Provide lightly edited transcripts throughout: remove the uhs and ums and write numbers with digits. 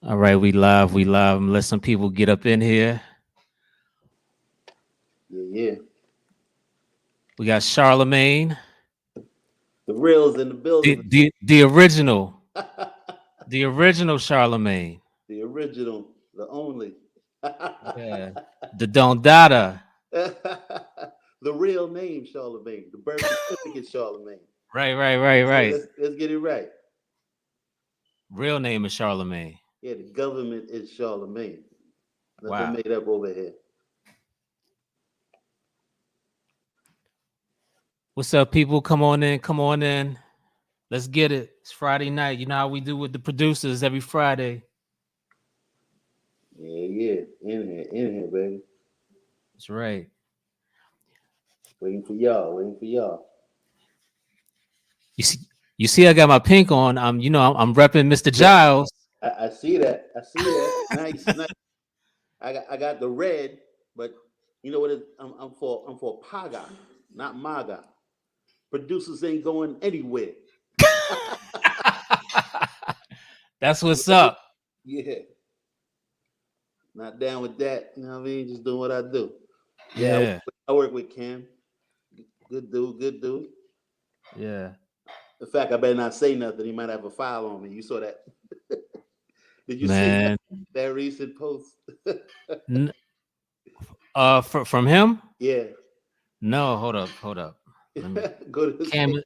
All right, we live. Let some people get up in here. Yeah. We got Charlemagne, The reels in the building. the original, the original Charlemagne. The original, the only. Yeah, the Don Dada. The real name Charlemagne. The birth certificate Charlemagne. Right. Let's get it right. Real name is Charlemagne. Yeah, the government is Charlemagne. Nothing Wow. made up over here. What's up, people? Come on in. Let's get it. It's Friday night. You know how we do with the producers every Friday. Yeah. In here, baby. That's right. Waiting for y'all. You see, I got my pink on. I'm repping Mr. Giles. I see that. Nice. I got the red, but you know what? I'm for Paga, not MAGA. Producers ain't going anywhere. That's what's up. Yeah. Not down with that. You know what I mean? Just doing what I do. Yeah. I work with Cam. Good dude. Yeah. In fact, I better not say nothing. He might have a file on me. You saw that? Did you see that recent post? From him? Yeah. No, hold up. Go to Cam.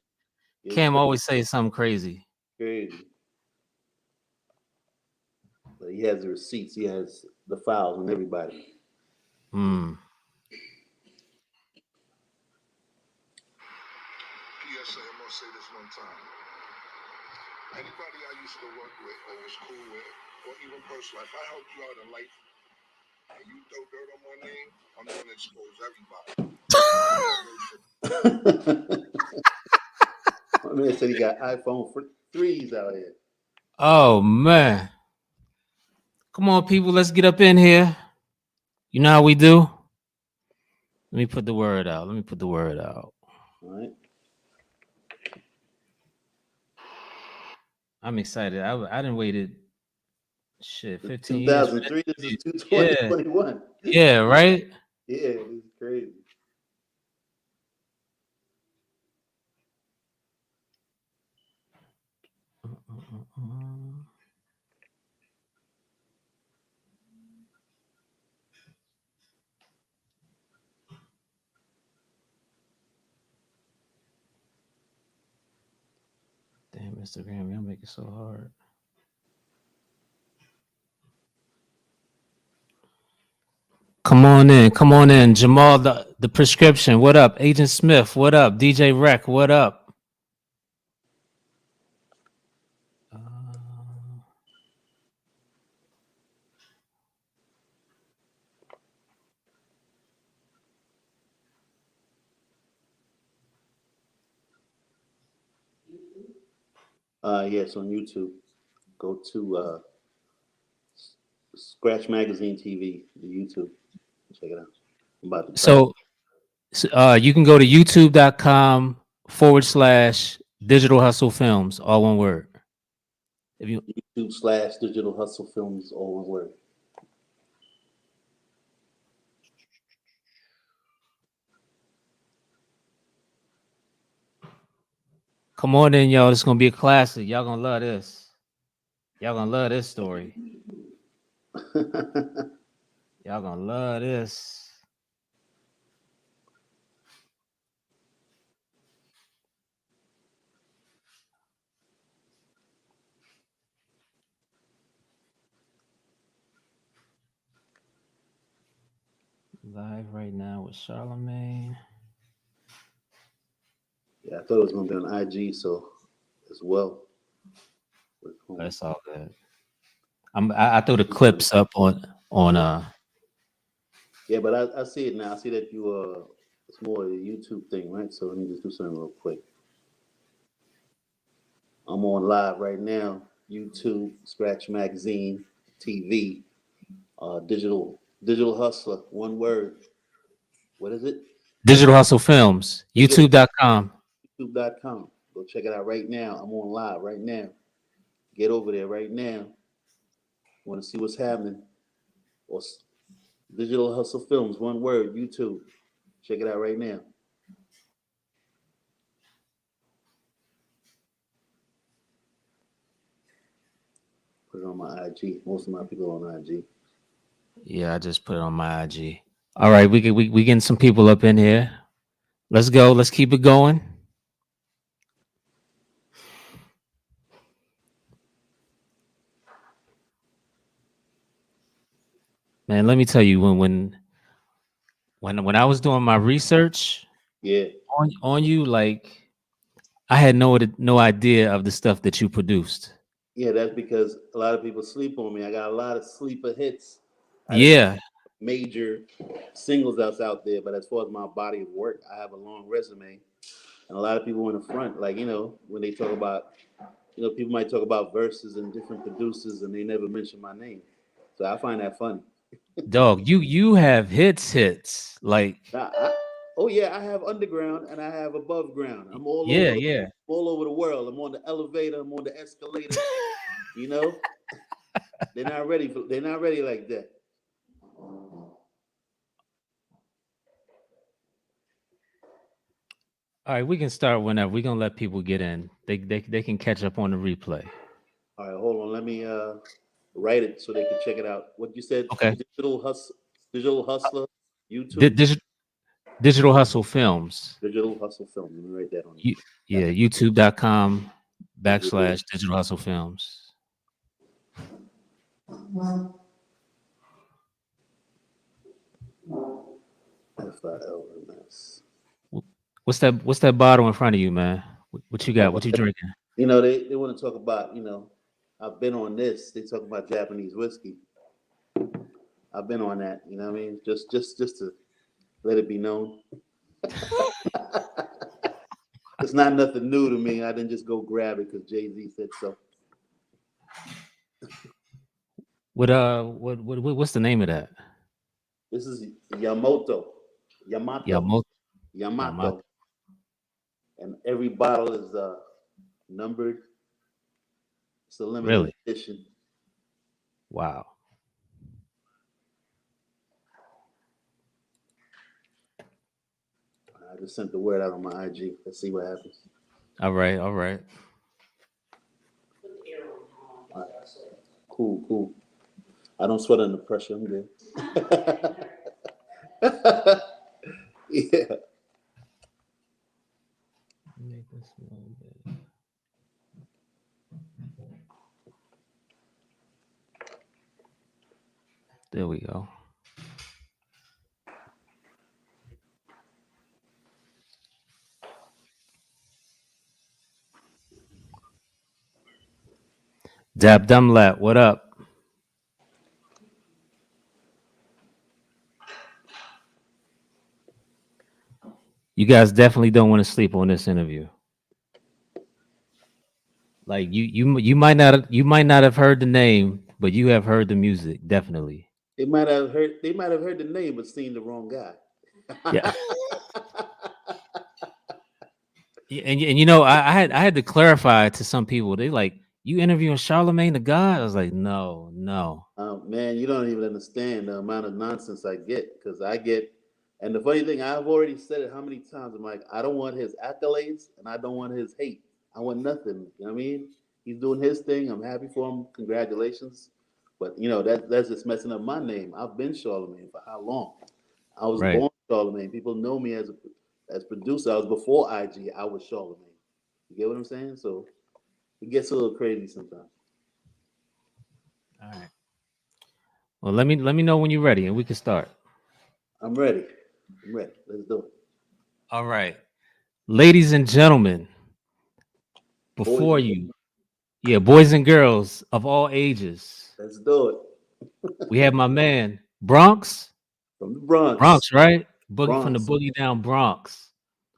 Cam always says something crazy. Crazy. But he has the receipts. He has the files on everybody. PSA, I'm gonna say this one time. Anybody I used to work with or was cool with, or even personal, if I helped you out in life and you throw dirt on my name, I'm gonna expose everybody. My man said he got iPhone 3s out here. Oh man. Come on, people, let's get up in here. You know how we do? Let me put the word out. All right. I'm excited. I didn't waited 15 2003 years. This is 2021. Yeah, right? Yeah, it's crazy. Damn, Instagram, y'all make it so hard. Come on in. Jamal, the prescription. What up? Agent Smith, what up? DJ Rec, what up? Yes, on YouTube. Go to Scratch Magazine TV, the YouTube. Check it out. I'm about to So you can go to youtube.com/Digital Hustle Films, all one word. If you YouTube/Digital Hustle Films, all one word. come on in, y'all. It's gonna be a classic. Y'all gonna love this. Y'all gonna love this story. Y'all gonna love this. Live right now with Charlemagne. Yeah, I thought it was gonna be on IG, so as well. That's all good. I threw the clips up on. Yeah, but I see it now. I see that you it's more a YouTube thing, right? So let me just do something real quick. I'm on live right now. YouTube, Scratch Magazine, TV, digital hustler, one word. What is it? Digital Hustle Films, youtube.com. YouTube.com. Go check it out right now. I'm on live right now. Get over there right now. Want to see what's happening? Or Digital Hustle Films, one word, YouTube. Check it out right now. Put it on my IG. Most of my people on IG. Yeah, I just put it on my IG. All right, we getting some people up in here. Let's go. Let's keep it going. Man, let me tell you, when I was doing my research Yeah. on you, like I had no idea of the stuff that you produced. Yeah, that's because a lot of people sleep on me. I got a lot of sleeper hits. I didn't Yeah, major singles that's out there, but as far as my body of work, I have a long resume. And a lot of people in the front, like, when they talk about, people might talk about verses and different producers and they never mention my name. So I find that funny. dog, you have hits. Like, Now, oh yeah, I have underground and I have above ground. I'm yeah, yeah. all over the world. I'm on the elevator, I'm on the escalator, you know? They're not ready like that. All right, we can start whenever. We're gonna let people get in. They can catch up on the replay. All right, hold on. Let me write it so they can check it out. What you said, Okay. Digital Hustler, Di- YouTube, digi- Digital Hustle Films. Digital Hustle Film. Let me write that on. Yeah, youtube.com Digital / Digital Hustle Films. FILMS. What's that bottle in front of you, man? What you got? What you drinking? They want to talk about, I've been on this. They talk about Japanese whiskey. I've been on that, you know what I mean? Just to let it be known. It's not nothing new to me. I didn't just go grab it because Jay-Z said so. What's the name of that? This is Yamato. Yamato. And every bottle is numbered. It's a limited Really? edition. Wow. I just sent the word out on my IG. Let's see what happens. All right. All right. Cool. I don't sweat under pressure. I'm good. Yeah. Make this a little bit. There we go. Dab Dumlat, what up? You guys definitely don't want to sleep on this interview. Like you might not have heard the name, but you have heard the music, definitely. They might have heard the name but seen the wrong guy. Yeah. And I had to clarify to some people. They like, you interviewing Charlemagne the God? I was like, no. Man, you don't even understand the amount of nonsense I get and the funny thing, I've already said it how many times. I'm like, I don't want his accolades and I don't want his hate. I want nothing. You know what I mean? He's doing his thing. I'm happy for him. Congratulations. But that's just messing up my name. I've been Charlemagne for how long? I was Right. born Charlemagne. People know me as producer. I was before IG. I was Charlemagne. You get what I'm saying? So it gets a little crazy sometimes. All right. Well, let me know when you're ready and we can start. I'm ready. Let's do it. All right. Ladies and gentlemen, before Boys, you, boys and girls of all ages, let's do it. we have my man, Bronx. From the Bronx. Bronx, right? From the Bronx. Boogie Down Bronx.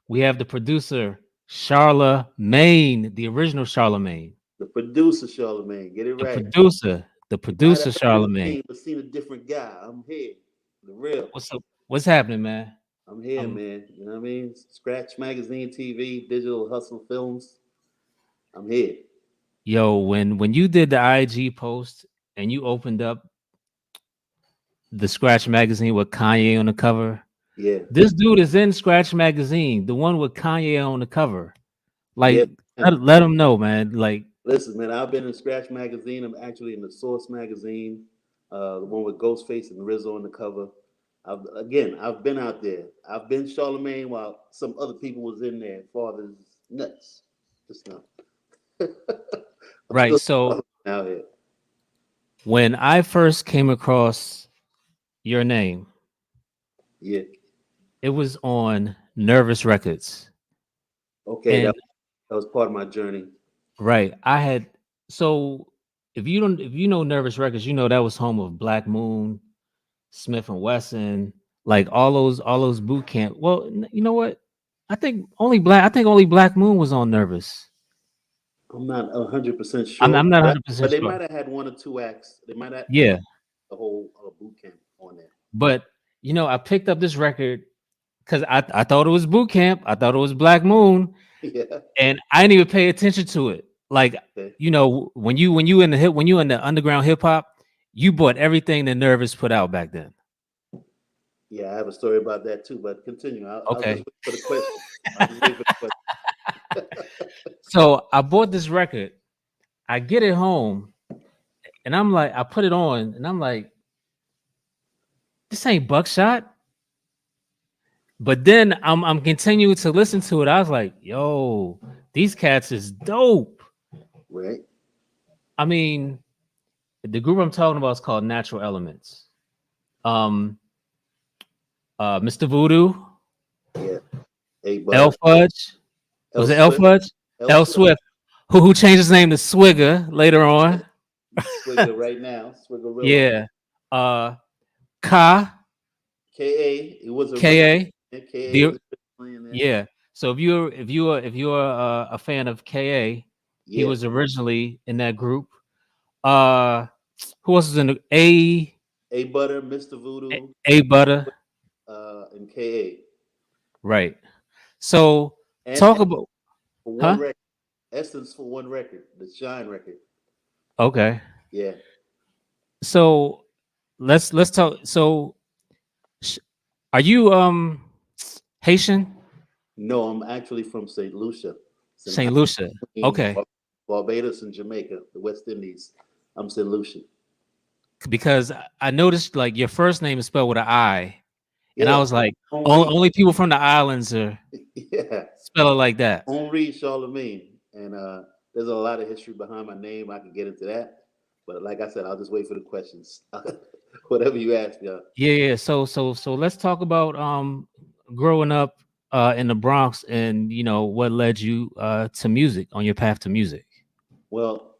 We have the producer, Charlemagne, the original Charlemagne. The producer Charlemagne. Get it The right. producer Charlemagne. But seen a different guy. I'm here. The real. What's up? What's happening, man? I'm here, man. You know what I mean? Scratch Magazine TV, Digital Hustle Films. I'm here. Yo, when you did the IG post and you opened up the Scratch magazine with Kanye on the cover. Yeah, This dude is in Scratch magazine, the one with Kanye on the cover. yeah. Like, let him know, man. Like, Listen, man, I've been in Scratch magazine. I'm actually in the Source magazine, the one with Ghostface and Rizzo on the cover. I've been out there. I've been Charlemagne while some other people was in there. Father's nuts, just now. I'm right. still So out here. when I first came across your name, Yeah. it was on Nervous Records. Okay, And that was part of my journey. right, I had so if you know Nervous Records, you know that was home of Black Moon, Smith and Wesson, like all those boot camp. Well, you know what? I think only Black Moon was on Nervous. I'm not 100% sure, I'm not but 100% they sure. might have had one or two acts. They might have Yeah, the whole boot camp on there. but you know, I picked up this record because I thought it was boot camp. I thought it was Black Moon, Yeah. and I didn't even pay attention to it. Like, Okay. you know, when you in the underground hip hop, you bought everything that Nervous put out back then. Yeah, I have a story about that too, but continue. I'll just Okay. wait for the question. I'll just wait for the question. So I bought this record. I get it home, and I'm like, I put it on, and I'm like, this ain't Buckshot. But then I'm continuing to listen to it. I was like, yo, these cats is dope. Right? I mean, the group I'm talking about is called Natural Elements. Um, Mr. Voodoo, Yeah. Hey, L butter. Fudge. L Was it L Swift. Fudge? L L Swift. Swift, who changed his name to Swigger later on. Swigger right now. Swiggerilla. Yeah. Ka, K.A. It was originally. K.A. K.A. The was originally in there. yeah. So if you're a fan of K.A., he Yeah. was originally in that group. Uh who else is in the A Butter, Mr. Voodoo, A Butter? and K.A. Right. So And talk about for one huh? record. Essence for one record. The Shine record. Okay. Yeah. So let's talk. So sh- are you Haitian? No, I'm actually from St. Lucia. It's an St. Lucia. island Okay. between Barbados and Jamaica, the West Indies. I'm St. Lucia. Because I noticed like your first name is spelled with an I, and I Yeah. was like, Henri. only people from the islands are Yeah. spell it like that. Henri Charlemagne. And there's a lot of history behind my name. I can get into that. But like I said, I'll just wait for the questions. Whatever you ask, yeah. Yeah. So let's talk about growing up in the Bronx and you know what led you to music on your path to music. Well,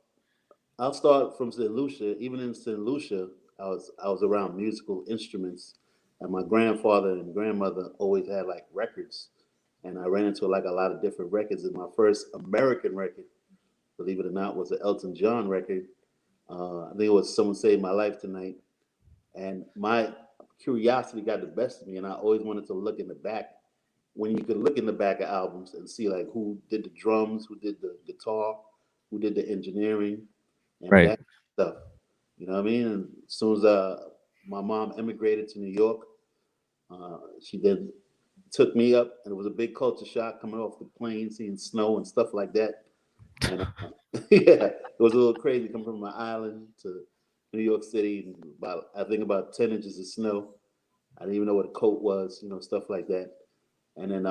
I'll start from St. Lucia. Even in St. Lucia, I was around musical instruments, and my grandfather and grandmother always had like records, and I ran into like a lot of different records. And my first American record, believe it or not, was an Elton John record. I think it was "Someone Saved My Life Tonight," and my curiosity got the best of me, and I always wanted to look in the back. When you could look in the back of albums and see like who did the drums, who did the guitar, who did the engineering, and Right. back stuff. You know what I mean? And as soon as my mom immigrated to New York, she then took me up, and it was a big culture shock coming off the plane, seeing snow and stuff like that. And yeah, it was a little crazy coming from my island to New York City, and I think about 10 inches of snow. I didn't even know what a coat was, stuff like that. And then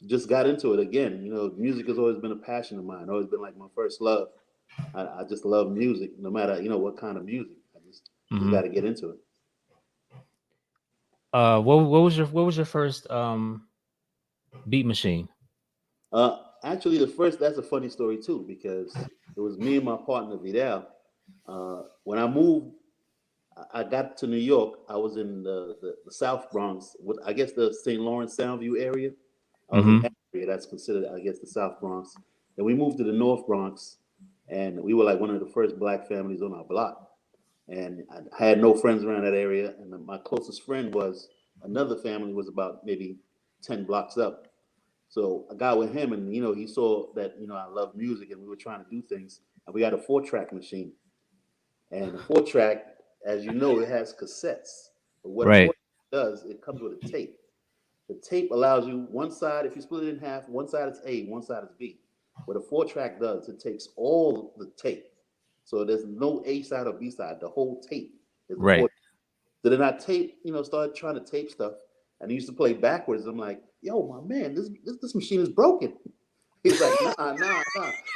just got into it again. Music has always been a passion of mine. Always been like my first love. I just love music, no matter what kind of music. I just got Hmm. to get into it. What was your first beat machine? Actually, that's a funny story too, because it was me and my partner Vidal. When I moved, I got to New York. I was in the South Bronx, I guess the St. Lawrence Soundview area. I was in Hmm. that area. That's considered, I guess, the South Bronx. Then we moved to the North Bronx, and we were like one of the first black families on our block. And I had no friends around that area. And my closest friend was another family was about maybe 10 blocks up. So I got with him, and he saw that I love music, and we were trying to do things. And we had a 4-track machine, And the 4-track, as you know, it has cassettes. But what a Right. 4-track does, it comes with a tape. The tape allows you one side, if you split it in half, one side is A, one side is B. What a 4-track does, it takes all the tape. So there's no A side or B side. The whole tape is the Right. 4. So then I started trying to tape stuff, and I used to play backwards. I'm like, yo, my man, this machine is broken. He's like, nah.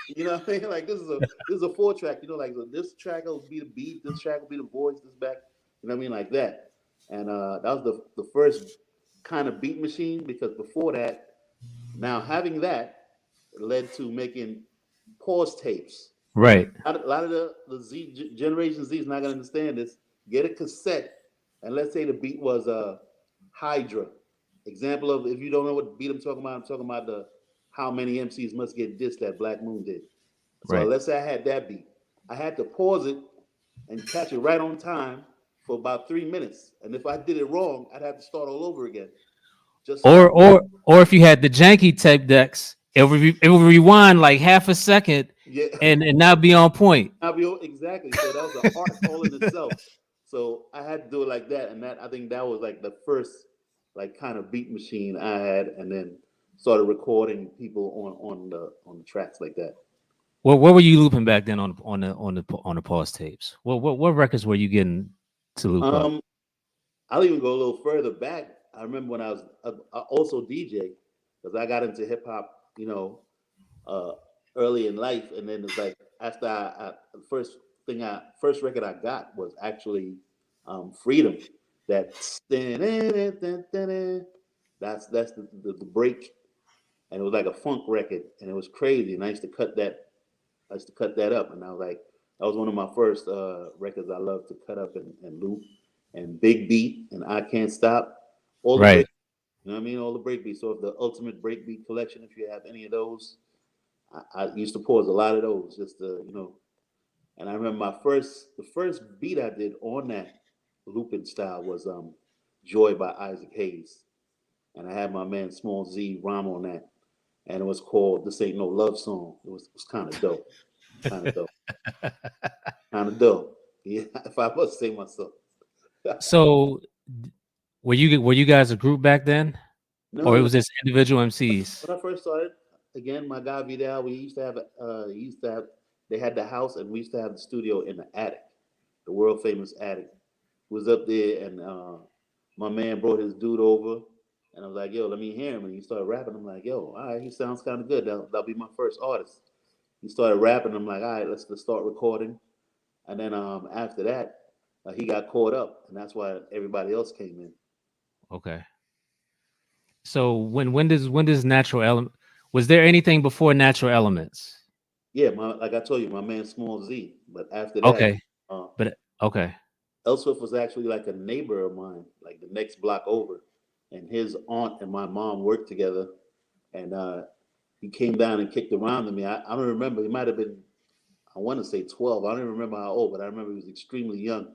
You know what I mean? Like this is a 4-track. Like so this track will be the beat, this track will be the voice, this back. You know what I mean? Like that. And that was the first kind of beat machine because before that, now having that led to making pause tapes. Right. A lot of the Generation Z is not gonna understand this. Get a cassette, and let's say the beat was Hydra. Example of if you don't know what beat I'm talking about the how many MCs must get dissed that Black Moon did. So Right. let's say I had that beat. I had to pause it and catch it right on time for about 3 minutes. And if I did it wrong, I'd have to start all over again. Just so I Or if you had the janky tape decks, it would rewind like half a second yeah. and not be on point. Exactly. So that was an art all in itself. So I had to do it like that, and that I think that was like the first like kind of beat machine I had, and then started recording people on the tracks like that. What were you looping back then on the pause tapes? What records were you getting to loop up? Um, I'll even go a little further back. I remember when I was also DJ because I got into hip hop, uh, early in life, and then it's like after the first record I got was actually Freedom. That that's the break, and it was like a funk record, and it was crazy. And I used to cut that up, and I was like, that was one of my first records I loved to cut up and loop, and Big Beat and I Can't Stop, all the Right. break, you know what I mean, all the break beats. So if the Ultimate Breakbeat collection, if you have any of those, I used to pause a lot of those just to. And I remember the first beat I did on that looping style was Joy by Isaac Hayes, and I had my man Small Z rhyme on that, and it was called "This Ain't No Love Song." It was kind of dope, kind of dope, kind of dope. Yeah, if I must say myself. So were you guys a group back then, or No, it no. was just individual MCs? When I first started, again, my guy Vidal, we used to have, they had the house, and we used to have the studio in the attic, the world famous attic. Was up there, and my man brought his dude over, and I was like, "Yo, let me hear him." And he started rapping. I'm like, "Yo, all right, he sounds kind of good. That'll be my first artist." He started rapping. I'm like, "All right, let's start recording." And then after that, he got caught up, and that's why everybody else came in. Okay. So when does natural element was there anything before natural elements? Yeah, like I told you, my man Small Z. But after that, Okay. uh, But okay. Elsworth was actually like a neighbor of mine, like the next block over, and his aunt and my mom worked together, and he came down and kicked around to me. I don't remember. He might have been, I want to say 12. I don't even remember how old, but I remember he was extremely young.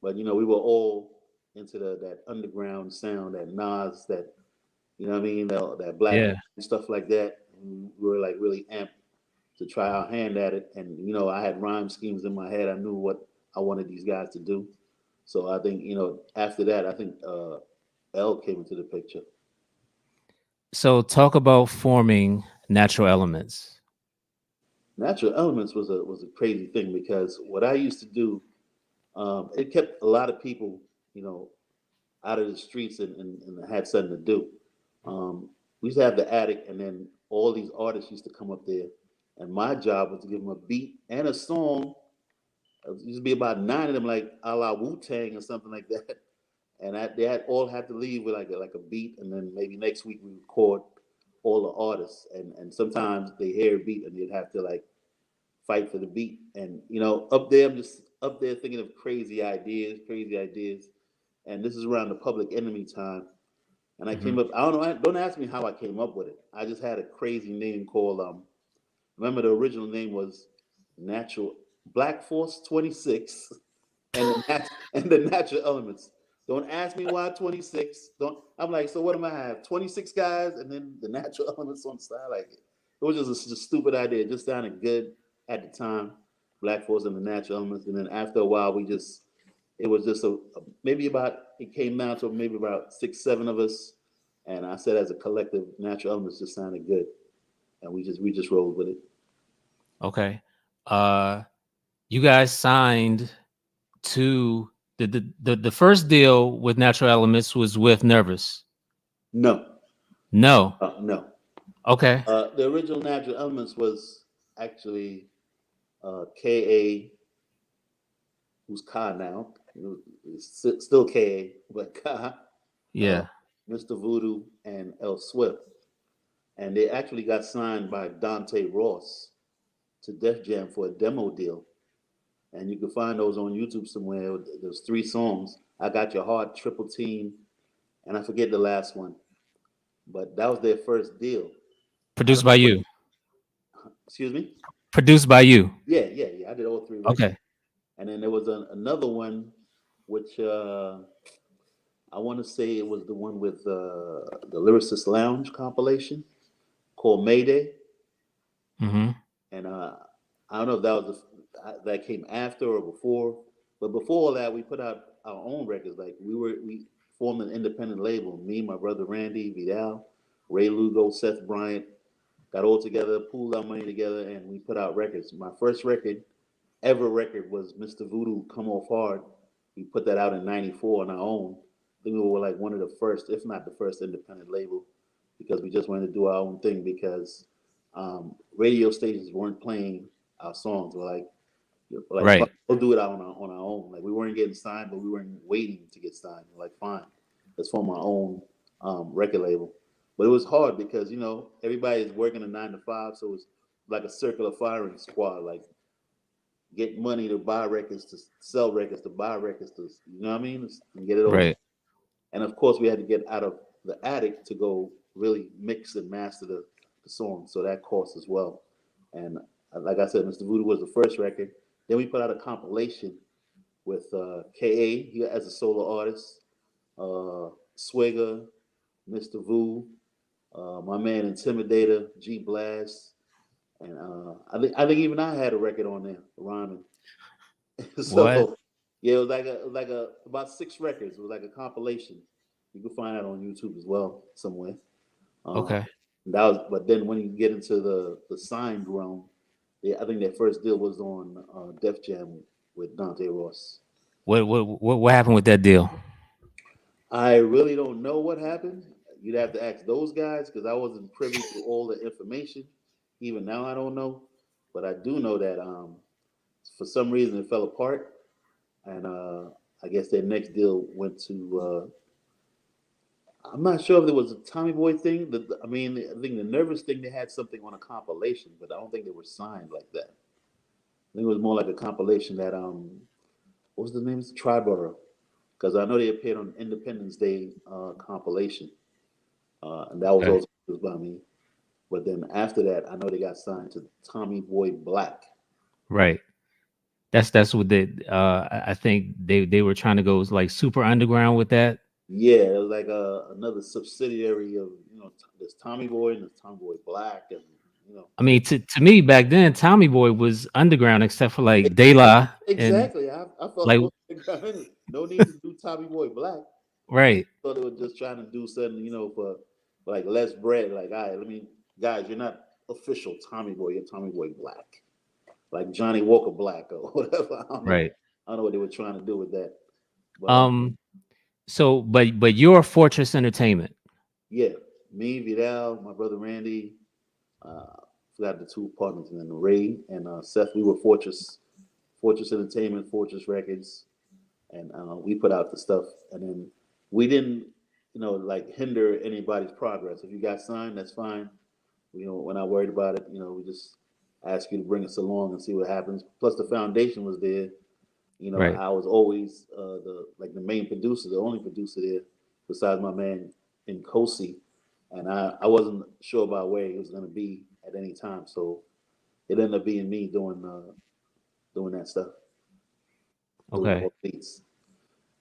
But we were all into that underground sound, that Nas, that what I mean, that Black Yeah. Moon, stuff like that. And we were like really amped to try our hand at it, and I had rhyme schemes in my head. I knew what I wanted these guys to do. So I think after that, I think L came into the picture. So talk about forming natural elements. Natural Elements was a crazy thing because what I used to do, it kept a lot of people, you know, out of the streets and had something to do. We used to have the attic, and then all these artists used to come up there, and my job was to give them a beat and a song. It used to be about nine of them, like a la Wu Tang or something like that. And they had all had to leave with like a beat, and then maybe next week we record all the artists, and sometimes they hear a beat and they'd have to like fight for the beat. And up there, I'm just up there thinking of crazy ideas. And this is around the Public Enemy time. And I Hmm. came up. I don't know. Don't ask me how I came up with it. I just had a crazy name called. Remember the original name was Natural Black Force 26, and the Natural Elements. Don't ask me why 26. Don't. I'm like, so what am I have? 26 guys, and then the Natural Elements on the side. Like it was just a stupid idea. It just sounded good at the time. Black Force and the Natural Elements, and then after a while, it was just maybe about it came down to maybe about 6, 7 of us, and I said as a collective, Natural Elements just sounded good, and we just rolled with it. Okay. Uh, you guys signed to the first deal with Natural Elements was with Nervous. No, No. no. Okay. The original Natural Elements was actually Ka, who's Ka now. It's still Ka, but Ka, uh, Yeah. Mr. Voodoo, and El Swift. And they actually got signed by Dante Ross to Def Jam for a demo deal. And you can find those on YouTube somewhere. There's 3 songs. I Got Your Heart, Triple Team, and I forget the last one. But that was their first deal. I Produced don't by know what, you. excuse me? Produced by you. Yeah. I did all 3 records. Okay. And then there was another one, which I want to say it was the one with the Lyricist Lounge compilation called Mayday. Mm-hmm. And I don't know if that came after or before, but before all that, we put out our own records. Like we formed an independent label. Me, my brother Randy Vidal, Ray Lugo, Seth Bryant got all together, pooled our money together, and we put out records. My first record was Mr. Voodoo Come Off Hard. We put that out in '94 on our own. I think we were like one of the first, if not the first, independent label because we just wanted to do our own thing because radio stations weren't playing our songs. We're like fuck, Right. we'll do it out on our own. Like we weren't getting signed, but we weren't waiting to get signed. We're like, fine, let's form our own record label. But it was hard because everybody is working a 9 to 5, so it's like a circular firing squad. Like get money to buy records, to sell records, to buy records, to what I mean, and get it all. Right. And of course, we had to get out of the attic to go really mix and master the song, so that cost as well. And like I said, Mr. Voodoo was the first record. Then we put out a compilation with Ka he as a solo artist, Swigger, Mr. Vu, my man Intimidator, G Blast, and I think even I had a record on there, rhyming. What? So yeah, it was like a about 6 records. It was like a compilation. You can find that on YouTube as well somewhere. Uh, Okay. but then when you get into the signed realm, I think their first deal was on Def Jam with Dante Ross. What happened with that deal? I really don't know what happened. You'd have to ask those guys because I wasn't privy to all the information. Even now, I don't know, but I do know that for some reason it fell apart, and I guess their next deal went to. I'm not sure if it was a Tommy Boy thing. I mean, I think the Nervous thing they had something on a compilation, but I don't think they were signed like that. I think it was more like a compilation that what was the name? Triborough, because I know they appeared on Independence Day compilation, and that was Okay. also produced by me. But then after that, I know they got signed to Tommy Boy Black. Right. That's what they. I think they were trying to go like super underground with that. Yeah, it was like another subsidiary of there's Tommy Boy and there's Tommy Boy Black, and you know I mean, to me back then, Tommy Boy was underground except for like De La and exactly. I felt like no need to do Tommy Boy Black. I right, thought they were just trying to do something, for like less bread. Like, all right, guys, you're not official Tommy Boy. You're Tommy Boy Black, like Johnny Walker Black or whatever. I don't know. right. I don't know what they were trying to do with that, but Um. So, but you're Fortress Entertainment. yeah, me, Vidal, my brother Randy, uh, forgot the 2 partners, and then Ray and Seth. We were Fortress Entertainment, Fortress Records, and we put out the stuff, and then we didn't, like hinder anybody's progress. If you got signed, that's fine. We're not worried about it. We just ask you to bring us along and see what happens. Plus, the foundation was there. Right. I was always the main producer, the only producer there, besides my man in Kosi, and I wasn't sure about where he was going to be at any time, so it ended up being me doing that stuff, doing Okay. all the beats.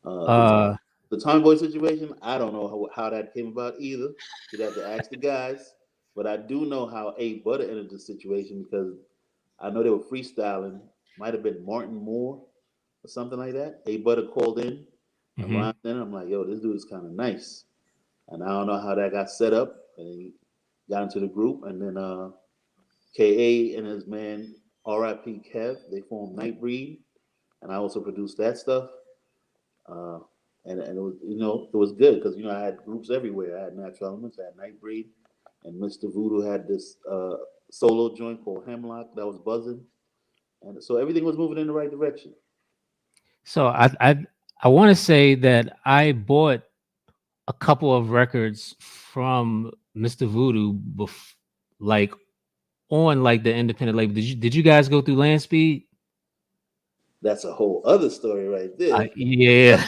The Uh. the Tommy Boy situation, I don't know how that came about either. You'd have to ask the guys, but I do know how A Butter entered the situation because I know they were freestyling, might have been Martin Moore or something like that. A Butter called in, and Hmm. around then I'm like, yo, this dude is kind of nice. And I don't know how that got set up. And he got into the group, and then KA and his man RIP Kev, they formed Nightbreed, and I also produced that stuff. Uh, and it was, it was good because I had groups everywhere. I had Natural Elements, I had Nightbreed, and Mr. Voodoo had this solo joint called Hemlock that was buzzing, and so everything was moving in the right direction. So I want to say that I bought a couple of records from Mr. Voodoo, like on like the independent label. Did you guys go through Land Speed? That's a whole other story right there. Yeah.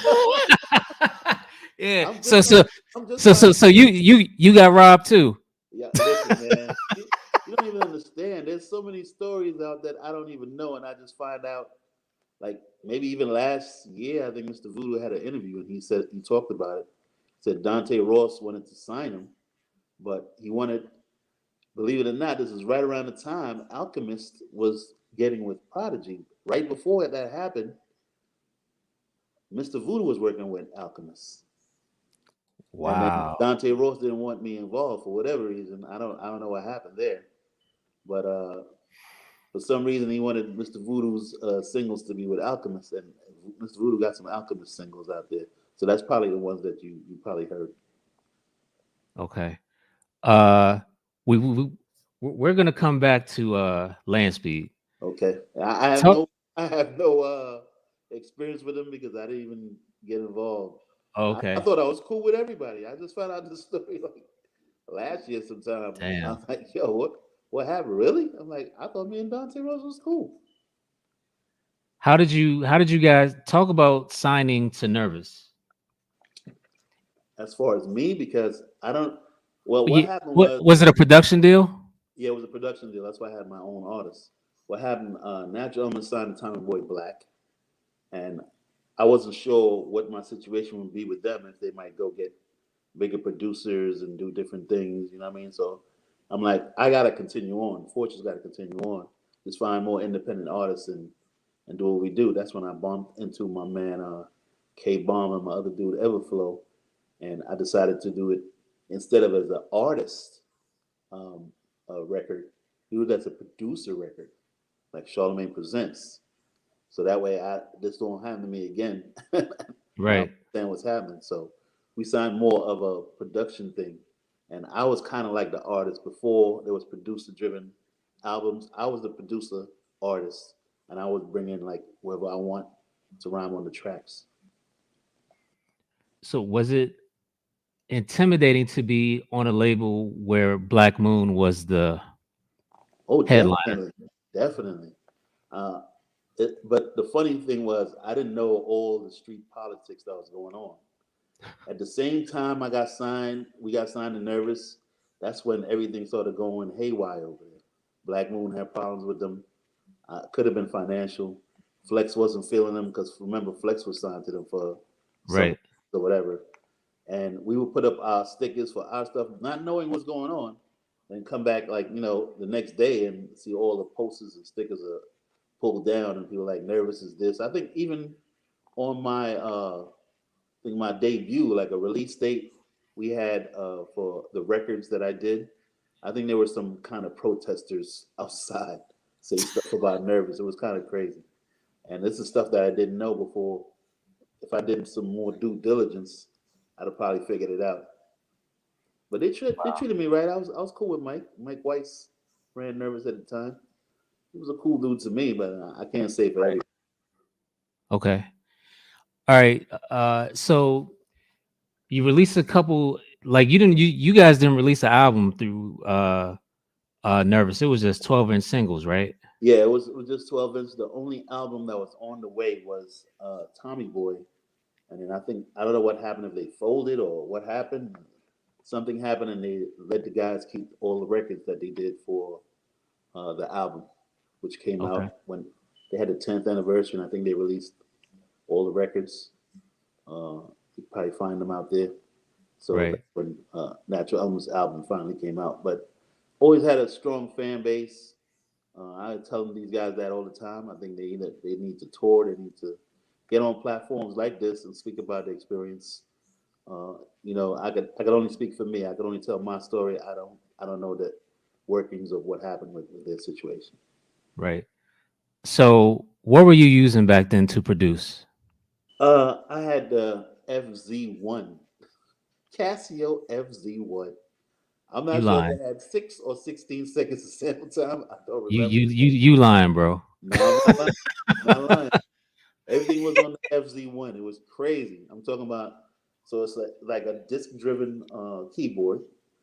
Yeah. I'm So just trying. so I'm just so trying so to so figure. you got robbed too. Yeah, listen, man. You don't even understand. There's so many stories out that I don't even know, and I just find out. Like maybe even last year, I think Mr. Voodoo had an interview, and he talked about it. Said Dante Ross wanted to sign him, but he wanted. Believe it or not, this is right around the time Alchemist was getting with Prodigy. Right before that happened, Mr. Voodoo was working with Alchemist. And then Wow. Dante Ross didn't want me involved for whatever reason. I don't know what happened there. But for some reason he wanted Mr. Voodoo's singles to be with Alchemist, and Mr. Voodoo got some Alchemist singles out there. So that's probably the ones that you probably heard. Okay. Uh, we we're gonna come back to Land Speed. Okay. I have Talk. no I have no experience with them because I didn't even get involved. I Okay. thought I was cool with everybody. I just found out this story like last year sometime. I Damn. was like, yo, what happened? Really? I'm like, I thought me and Dante Rose was cool. How did you guys talk about signing to Nervous? As far as me, because I don't what Yeah, happened what was, was it, a production deal? yeah, it was a production deal. That's why I had my own artist. What happened, Natural Elements signed to Tommy Boy Black, and I wasn't sure what my situation would be with them if they might go get bigger producers and do different things. You know what I mean? So I'm like, I gotta continue on. Fortune's got to continue on. Just find more independent artists and do what we do. That's when I bumped into my man K Bomb and my other dude Everflow, and I decided to do it instead of as an artist um, record, do it as a producer record, like Charlemagne presents. So that way, this don't happen to me again, and I Right. understand what's happening. So we signed more of a production thing, and I was kind of like the artist before there was producer driven albums. I was the producer artist, and I would bring in like whoever I want to rhyme on the tracks. So was it intimidating to be on a label where Black Moon was the Oh, headliner? definitely, definitely. Uh, but the funny thing was, I didn't know all the street politics that was going on. At the same time we got signed to Nervous. That's when everything started going haywire over there. Black Moon had problems with them. Could have been financial. Flex wasn't feeling them because remember, Flex was signed to them for some Right. or whatever. And we would put up our stickers for our stuff, not knowing what's going on, and come back like the next day and see all the posters and stickers are pulled down, and people like Nervous is this. I think even on my think my debut, like a release date we had for the records that I did, I think there were some kind of protesters outside say stuff about Nervous. It was kind of crazy. And this is stuff that I didn't know before. If I did some more due diligence, I'd have probably figured it out. But they treated me right. I was cool with Mike. Mike Weiss ran Nervous at the time. He was a cool dude to me, but I can't say for Right. everybody. Okay. All right. So you released a couple, like you guys didn't release an album through Nervous. It was just 12-inch singles, right? Yeah, it was just 12 inch. The only album that was on the way was Tommy Boy. And then I don't know what happened if they folded or what happened. Something happened and they let the guys keep all the records that they did for the album, which came Okay. out when they had the 10th anniversary. And I think they released all the records. You probably find them out there. So that's Right. when Natural Elements album finally came out. But always had a strong fan base. I tell them these guys that all the time. I think they need to tour. They need to get on platforms like this and speak about the experience. Uh, I could only speak for me. I could only tell my story. I don't know the workings of what happened with their situation. Right. So, what were you using back then to produce? I had the FZ1, Casio FZ1. I'm You not sure if lying. it had 6 or 16 seconds of sample time. I don't You remember. you you you lying, bro. No, I'm not lying. I'm not lying. Everything was on the FZ1. It was crazy. I'm talking about. So it's like a disc-driven keyboard.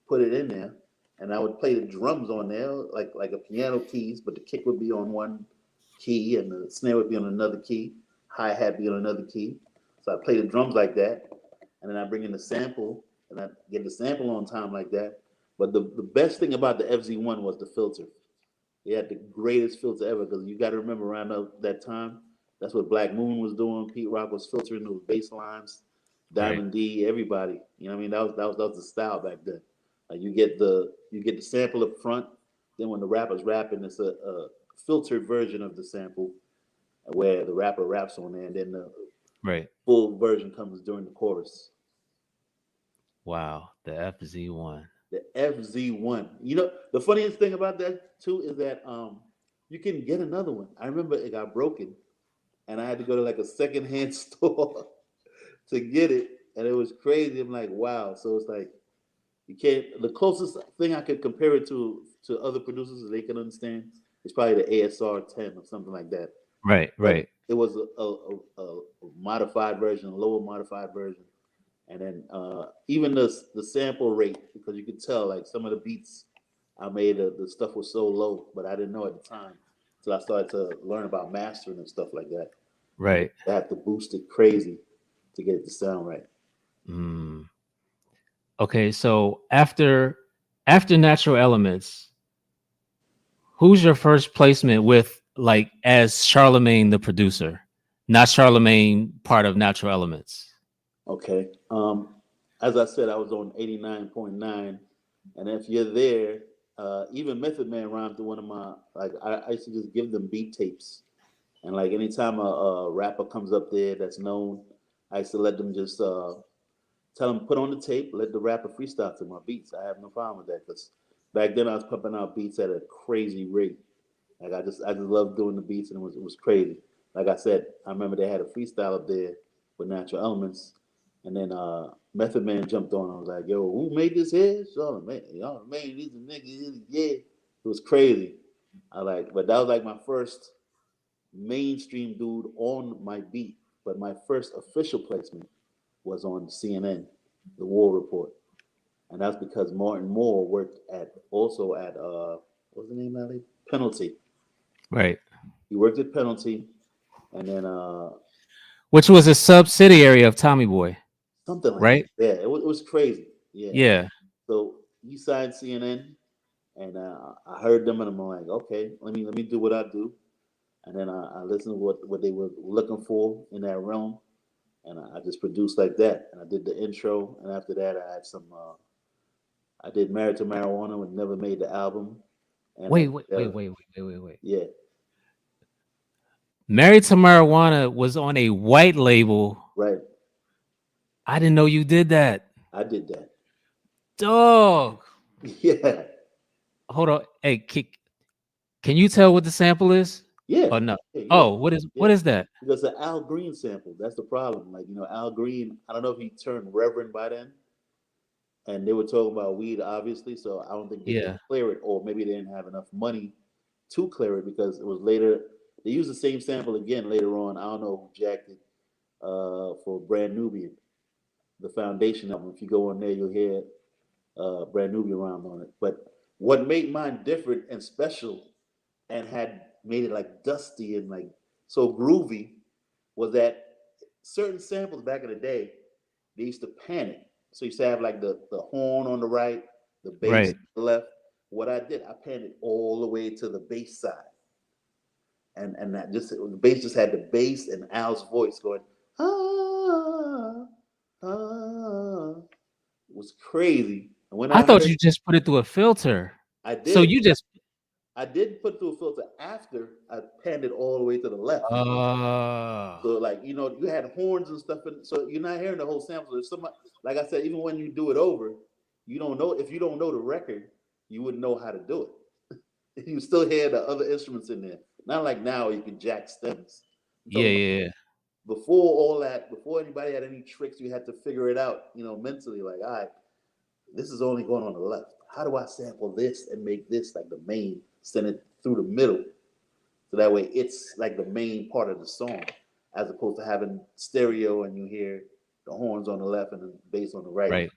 Put it in there, and I would play the drums on there, like a piano keys, but the kick would be on one key, and the snare would be on another key. Hi hat be on another key. So I play the drums like that, and then I bring in the sample, and I get the sample on time like that. But the best thing about the FZ1 was the filter. They had the greatest filter ever because you got to remember around that time, that's what Black Moon was doing. Pete Rock was filtering those bass lines, Right. Diamond D, everybody. You know what I mean? That was the style back then. Like you get the sample up front. Then when the rapper's rapping, it's a filtered version of the sample where the rapper raps on there, and then the Right. full version comes during the chorus. Wow. The FZ1. The FZ1. The funniest thing about that too is that you can get another one. I remember it got broken, and I had to go to like a secondhand store to get it, and it was crazy. I'm like, wow. So it's like you can't. The closest thing I could compare it to other producers that they can understand is probably the ASR 10 or something like that. Right. But Right. it was a modified version, a lower modified version, and then even the sample rate, because you could tell like some of the beats I made, the stuff was so low, but I didn't know at the time until I started to learn about mastering and stuff like that. And Right. I had to boost it crazy to get it to sound right. Mm. Okay. So after Natural Elements, who's your first placement with, like, as Charlemagne the producer, not Charlemagne part of Natural Elements? Okay. As I said, I was on 89.9, and if you're there, even Method Man rhymed through one of my like I used to just give them beat tapes. And like anytime a rapper comes up there that's known, I used to let them just tell them put on the tape, let the rapper freestyle to my beats. I have no problem with that because back then I was pumping out beats at a crazy rate. Like I just loved doing the beats and it was crazy. Like I said, I remember they had a freestyle up there with Natural Elements, and then Method Man jumped on. I was like, "Yo, who made this here? Charlemagne. Y'all made these niggas, yeah." It was crazy. But that was like my first mainstream dude on my beat. But my first official placement was on CNN, The War Report, and that's because Martin Moore worked at what's the name of it? Penalty. Right. He worked at Penalty, and then Which was a subsidiary of Tommy Boy, something like that. right? Yeah, it was crazy. Yeah. Yeah. So he signed CNN, and I heard them, and I'm like, okay, let me do what I do, and then I listened to what they were looking for in that realm, and I just produced like that, and I did the intro, and after that I had some. I did Married to Marijuana, and never made the album, and I Wait, did, wait, wait, wait, wait, wait, wait, wait. yeah, Married to Marijuana was on a white label. right, I didn't know you did that. I did that. Dog. Yeah, Hold on. Hey, can you tell what the sample is? yeah, Oh no. yeah, yeah, Oh, what is yeah. that? Because the Al Green sample, that's the problem. Like, Al Green, I don't know if he turned Reverend by then, and they were talking about weed, obviously. So I don't think they could Yeah. clear it, or maybe they didn't have enough money to clear it because it was later. They used the same sample again later on. I don't know who jacked it for Brand Nubian, the Foundation album. If you go on there, you'll hear Brand Nubian rhyme on it. But what made mine different and special and had made it like dusty and like so groovy was that certain samples back in the day, they used to pan it. So you used to have like the horn on the right, the bass Right. on the left. What I did, I panned it all the way to the bass side. And that just the bass just had the bass and Al's voice going, ah, ah. It was crazy. And when I I thought heard you just put it through a filter. I So did, you just I did put through a filter after I panned it all the way to the left. So like you had horns and stuff, so you're not hearing the whole sample. If somebody, like I said, even when you do it over, you don't know if you don't know the record, you wouldn't know how to do it. You still hear the other instruments in there. Not like now you can jack stems. I'm Yeah, talking about yeah, yeah. before all that, before anybody had any tricks, you had to figure it out, mentally. Like, all right, this is only going on the left. How do I sample this and make this like the main, send it through the middle? So that way it's like the main part of the song, as opposed to having stereo and you hear the horns on the left and the bass on the right. Right.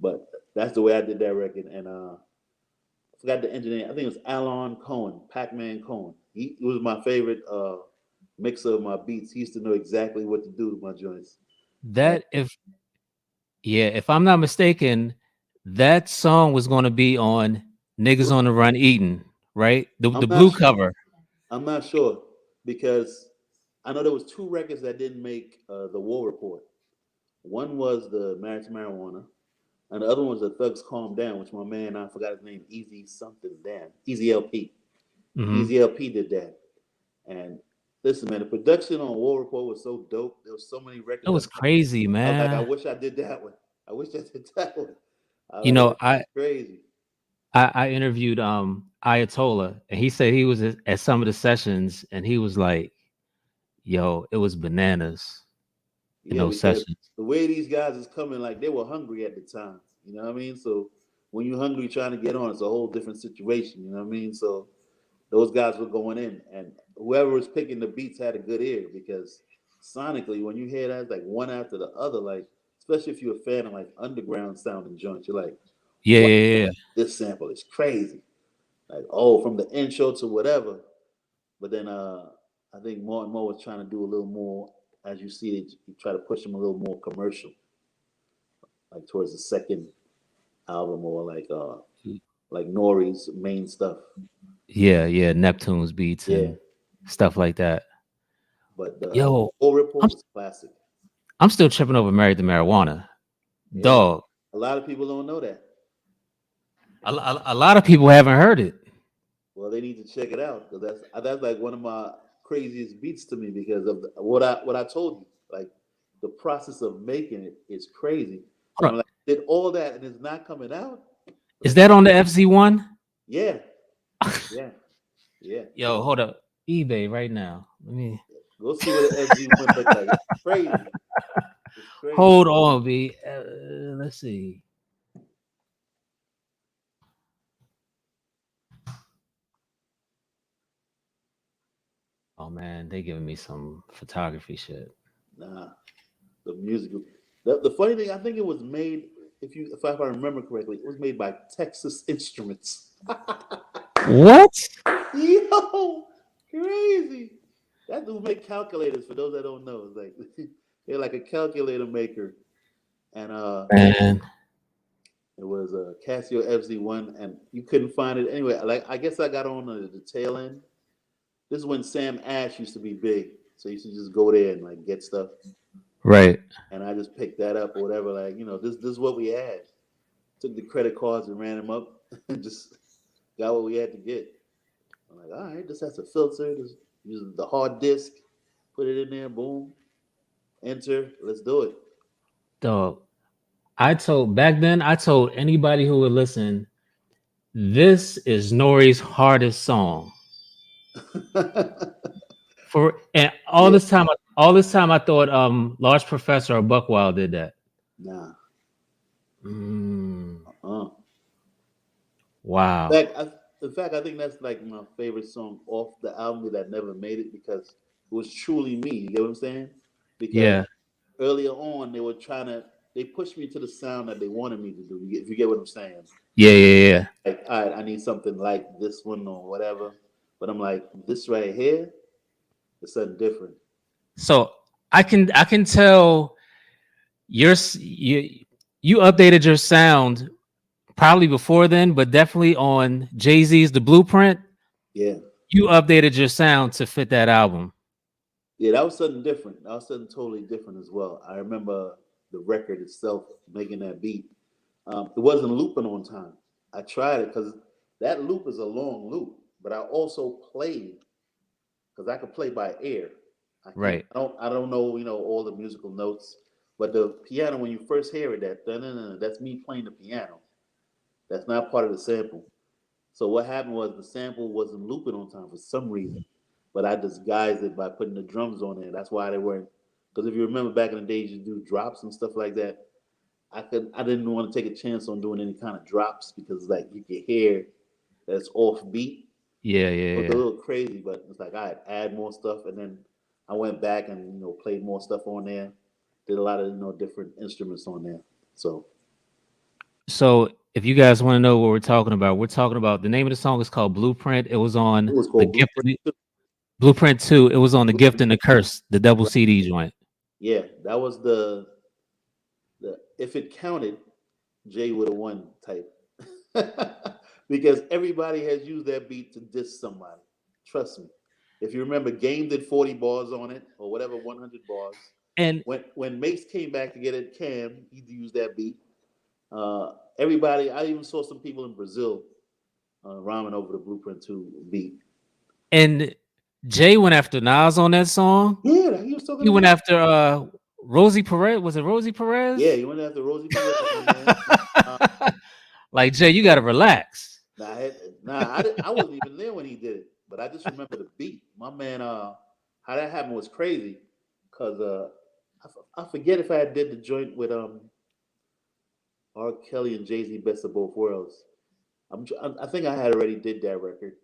But that's the way I did that record. And I forgot the engineer. I think it was Alon Cohen, Pac-Man Cohen. He was my favorite mixer of my beats. He used to know exactly what to do with my joints. That if I'm not mistaken, that song was going to be on Niggas on the Run Eating, right? The I'm blue not sure. cover. I'm not sure because I know there was two records that didn't make the War Report. One was the Married to Marijuana, and the other one was the Thugs Calm Down, which my man, I forgot his name, Easy something Dan, Easy LP. Mhm. Easy LP did that. And listen, man, the production on War Report was so dope. There was so many It records. was crazy, I was like, I man. wish I did that one. I wish I did that one. I was You like, know, this is crazy. I interviewed Ayatollah, and he said he was at some of the sessions, and he was like, "Yo, it was bananas in Yeah, those because sessions." the way these guys is coming, like they were hungry at the time. You know what I mean? So when you're hungry trying to get on, it's a whole different situation. You know what I mean? So those guys were going in, and whoever was picking the beats had a good ear because sonically, when you hear that, it's like one after the other. Like, especially if you're a fan of like underground sounding joints, you're like, Yeah, wow, yeah, yeah. this sample is crazy. Like, oh, from the intro to whatever. But then I think more and more was trying to do a little more, as you see it, you try to push them a little more commercial, like towards the second album or like Nori's main stuff. Yeah, yeah, Neptune's beats Yeah. and stuff like that. But the Yo, whole I'm report was classic. I'm still tripping over Married to Marijuana. Yeah. Dog, A lot of people don't know that. a lot of people haven't heard it. Well, they need to check it out because that's like one of my craziest beats to me because of what I told you. Like the process of making it is crazy. And Hold I'm on. like, did all that and it's not coming out? Is Like, that on the FZ1? yeah, yeah, yeah. Yo, hold up. eBay right now. Let me Go see what the FZ1 look like. It's crazy. It's crazy. hold on, B. Let's see. Oh man, they giving me some photography shit. Nah, the music. The funny thing, I think it was made. If I remember correctly, it was made by Texas Instruments. What? Yo, crazy. That dude make calculators. For those that don't know, it's like they're like a calculator maker, and Man. it was a Casio FZ1, and you couldn't find it anyway. Like I guess I got on the tail end. This is when Sam Ash used to be big, so you used to just go there and like get stuff, Right. and I just picked that up or whatever. Like this is what we had. Took the credit cards and ran them up, and just got what we had to get. I'm like, all right, this has a filter. This uses the hard disk. Put it in there. Boom. Enter. Let's do it. Dog. I told anybody who would listen, this is Nori's hardest song. For and Yeah. all this time I thought Large Professor or Buckwild did that. Nah. Mm, Uh. wow. In fact, I think that's like my favorite song off the album that never made it because it was truly me. You get what I'm saying? Because Yeah. earlier on they pushed me to the sound that they wanted me to do. If you get what I'm saying? Yeah, yeah, yeah. Like, all right, I need something like this one or whatever. But I'm like, this right here is something different. So I can tell you updated your sound probably before then, but definitely on Jay-Z's The Blueprint, Yeah. you updated your sound to fit that album. Yeah, that was something different. That was something totally different as well. I remember the record itself making that beat. It wasn't looping on time. I tried it because that loop is a long loop. but I also played because I could play by ear. I can't. Right. I don't know. All the musical notes, but the piano when you first hear it, that's me playing the piano. That's not part of the sample. So what happened was the sample wasn't looping on time for some reason, but I disguised it by putting the drums on there. That's why they weren't. Because if you remember back in the days, you do drops and stuff like that. I didn't want to take a chance on doing any kind of drops because like you could hear that it's off beat. Yeah, It yeah, was a yeah. little crazy, but it's like I add more stuff, and then I went back and played more stuff on there. Did a lot of different instruments on there. So So if you guys want to know what we're talking about the name of the song is called Blueprint. It was it on was the called gift Blueprint. Blueprint 2. It was on the Gift Blueprint. and the Curse, the double Right. CD joint. Yeah, that was the if it counted, Jay would have won type. Because everybody has used that beat to diss somebody. Trust me. If you remember, Game did 40 bars on it or whatever, 100 bars. And When Mace came back to get it, Cam, he used that beat. Everybody, I even saw some people in Brazil rhyming over the Blueprint 2 beat. and Jay went after Nas on that song. Yeah, he was talking He to went Nas. after Rosie Perez. Was it Rosie Yeah, Perez? he went after Rosie Perez on there. Uh, Like Jay, you gotta relax. Nah, I wasn't even there when he did it, but I just remember the beat. My man, how that happened was crazy, cause I forget if I did the joint with R. Kelly and Jay Z, Best of Both Worlds. I think I had already did that record,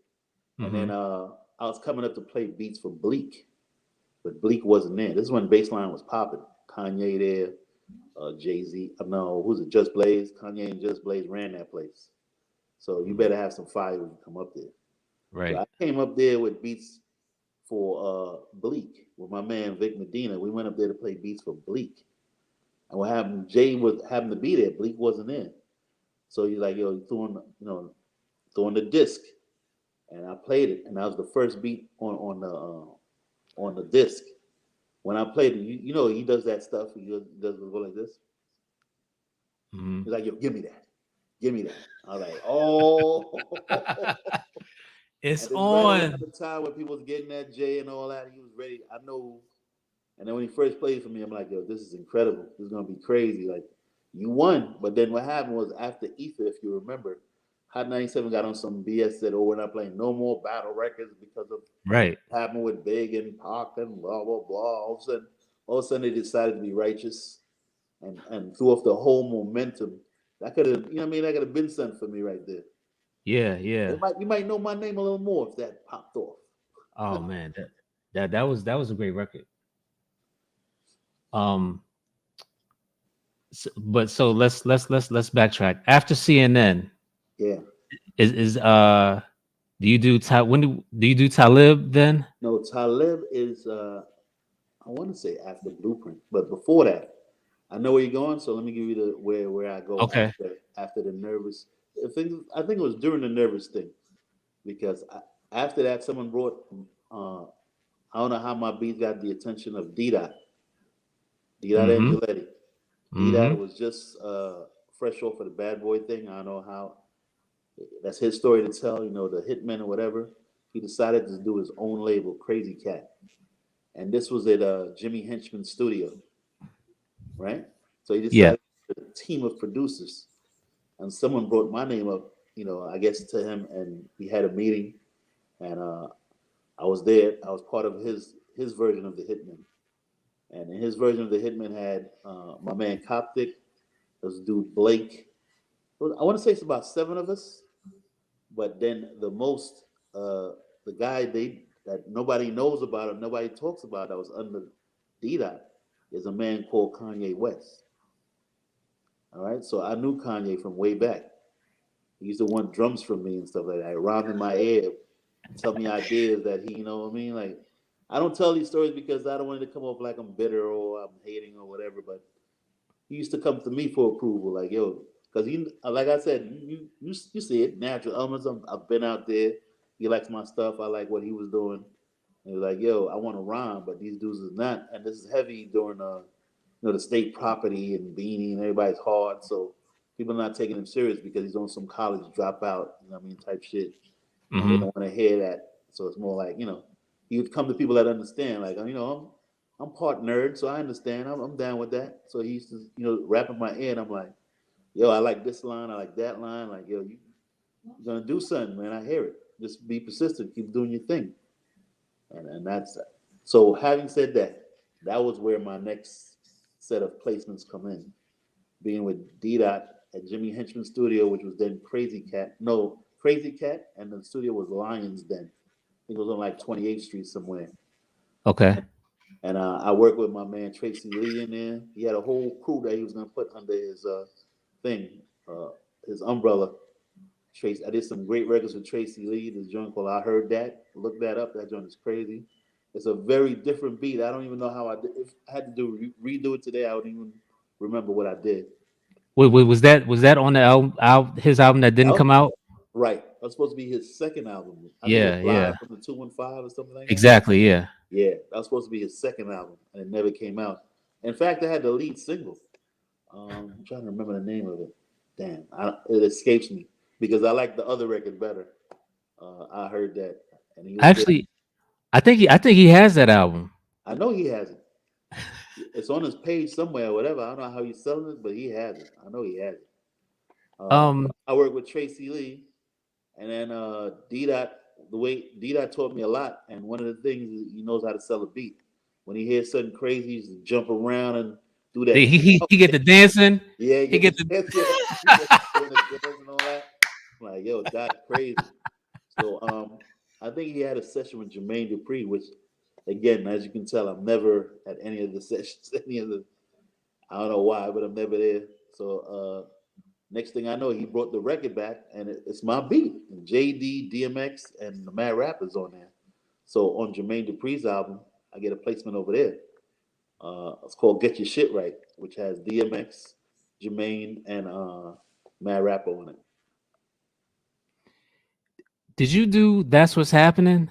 and then Hmm. I was coming up to play beats for Bleak, but Bleak wasn't there. This is when Baseline was popping. Kanye there, Jay Z. No, who's it? Just Blaze. Kanye and Just Blaze ran that place. So you better have some fire when you come up there. So Right. I came up there with beats for Bleak with my man Vic Medina. We went up there to play beats for Bleak. And what happened? Jay was happened to be there. Bleak wasn't in. So he's like, yo, throwing the disc. And I played it. And that was the first beat on the disc. When I played it, he does that stuff. He does go like this. Hmm. He's like, yo, give me that. Give me that. I was like, oh. It's And it's right around on. the time when people was getting that J and all that. He was ready. I know. And then when he first played for me, I'm like, yo, this is incredible. This is gonna be crazy. Like, you won. But then what happened was after Ether, if you remember, Hot 97 got on some BS said, oh, we're not playing no more battle records because of Right. what happened with Big and Pac and blah blah blah. All of a sudden they decided to be righteous and threw off the whole momentum. That could have, that could have been something for me right there. Yeah, yeah. You might know my name a little more if that popped off. Oh man, that was a great record. Um, but so let's backtrack. After CNN, Yeah. is do you do do you do Talib then? No, Talib is I want to say after Blueprint, but before that, I know where you're going. So let me give you the where I go Okay. after the nervous. I think it was during the nervous thing because after that, someone brought. Uh, I don't know how my beat got the attention of D Dot, D Dot Mm-hmm. Angeletti. D Dot Mm-hmm. was just fresh off of the Bad Boy thing. I don't know how. That's his story to tell. The Hitman or whatever. He decided to do his own label, Crazy Cat, and this was at Jimmy Henchman's studio, right? So he Yeah. decided a team of producers, and someone brought my name up, I guess to him, and we had a meeting, and I was there. I was part of his version of the Hitman, and in his version of the Hitman had my man Coptic, this dude Blake. I want to say it's about seven of us, but then the guy that nobody knows about or nobody talks about that was under D Dot is a man called Kanye West. All right, so I knew Kanye from way back. He used to want drums from me and stuff like that. Rhyme in my ear, tell me ideas that he, you know what I mean? Like, I don't tell these stories because I don't want it to come off like I'm bitter or I'm hating or whatever. But he used to come to me for approval, like, yo, because like I said, you see it, natural elements. I've been out there. He likes my stuff. I like what he was doing. And he was like, yo, I want to rhyme, but these dudes is not. And this is heavy during the state property and Beanie and everybody's hard. So people are not taking him serious because he's on some college dropout, type shit. and they Mm-hmm. don't want to hear that. So it's more like, you would come to people that understand. Like, I'm part nerd, so I understand. I'm down with that. So he used to, rap in my ear, and I'm like, yo, I like this line, I like that line. Like, yo, you're gonna do something, man. I hear it. Just be persistent, keep doing your thing, and that's that. So having said that, that was where my next set of placements come in. Being with D Dot at Jimmy Henchman's studio, which was then Crazy Cat. No, Crazy Cat, and the studio was Lions Den. I think it was on like 28th Street somewhere. Okay. And I worked with my man Tracy Lee in there. He had a whole crew that he was gonna put under his thing, uh, his umbrella. Tracy, I did some great records with Tracy Lee. This joint called "I Heard That." Look that up. That joint is crazy. It's a very different beat. I don't even know how I did. If I had to redo it today, I wouldn't even remember what I did. Wait, was that on the his album that didn't That was, come out? right. That was supposed to be his second album. I think it was Yeah, yeah. Live from the 215 or something like that. Exactly, yeah. Yeah, that was supposed to be his second album, and it never came out. In fact, I had the lead single. I'm trying to remember the name of it. Damn, it escapes me because I like the other record better. I heard that, and he was there. Actually, I think he has that album. I know he has it. It's on his page somewhere or whatever. I don't know how he's selling it, but he has it. I know he has it. Um, I work with Tracy Lee, and then D Dot. The way D Dot taught me a lot, and one of the things is he knows how to sell a beat. When he hears something crazy, he just jump around and do he that. he get the dancing. Yeah, He get get the the dance, yeah, he get doing the dance and all that. I'm like, yo, Dot crazy. So I think he had a session with Jermaine Dupri, which again, as you can tell, I'm never at any of the sessions, any of the I don't know why, but I'm never there. So next thing I know, he brought the record back, and it's my beat. And JD, DMX, and the Mad Rappers on there. So on Jermaine Dupri's album, I get a placement over there. It's called "Get Your Shit Right," which has DMX, Jermaine, and Mad Rapper on it. Did you do That's What's Happening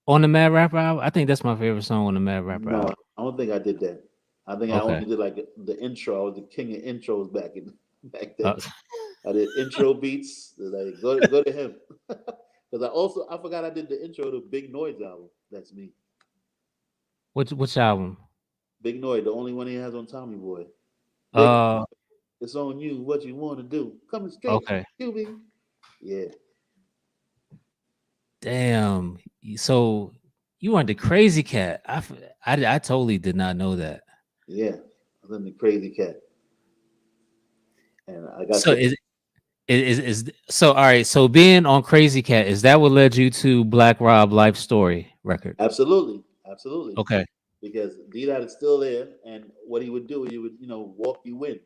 on the Mad Rapper album? I think that's my favorite song on the Mad Rapper No, album. I don't think I did that. I think I Okay. only did like the intro. I was the king of intros back then. Uh, I did intro beats. Like go to him. Because I forgot I did the intro to Big Noise album. That's me. which album? Big Noise, the only one he has on Tommy Boy. Big, Uh it's on you. What you want to do? Coming straight from okay. QB. Yeah, Damn. So you weren't the crazy cat. I totally did not know that. yeah. I was in the Crazy Cat, and I got So some. is so all right. So being on Crazy Cat, is that what led you to Black Rob Life Story record? Absolutely, absolutely. Okay. Because D Dot is still there, and what he would do, he would walk you in.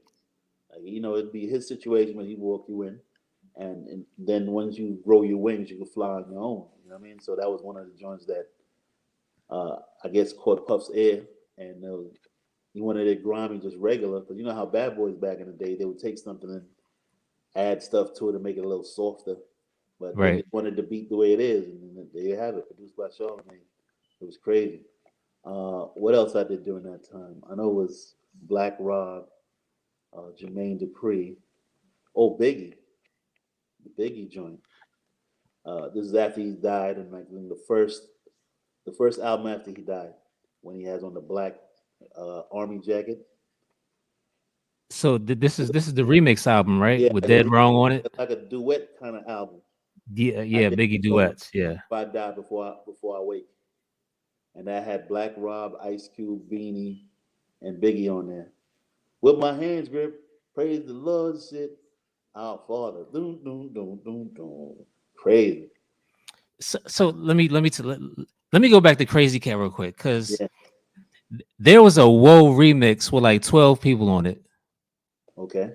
Like, it'd be his situation when he walk you in, and then once you grow your wings, you can fly on your own. You know what I mean? So that was one of the joints that I guess caught Puff's ear, and he wanted it grimy, just regular. Because you know how Bad Boys back in the day, they would take something and add stuff to it to make it a little softer. But they Right. just wanted to beat the way it is, and then there you have it, produced by Charlemagne. It was crazy. What else I did during that time? I know it was Black Rob, Jermaine Dupri. Oh, Biggie, the Biggie joint. This is after he died, and like in the first album after he died, when he has on the black army jacket. So this is the remix album, right? Yeah, With like a Dead Wrong on it. like a duet kind of album. Yeah, I yeah, did Biggie called duets. Yeah. "If I Die Before I Wake," and that had Black Rob, Ice Cube, Beanie, and Biggie on there. With my hands gripped, praise the Lord, shit. Our Father, doom doom doom doom doom. Crazy. So let me go back to Crazy Cat real quick because Yeah. there was a Whoa remix with like 12 people on it. Okay.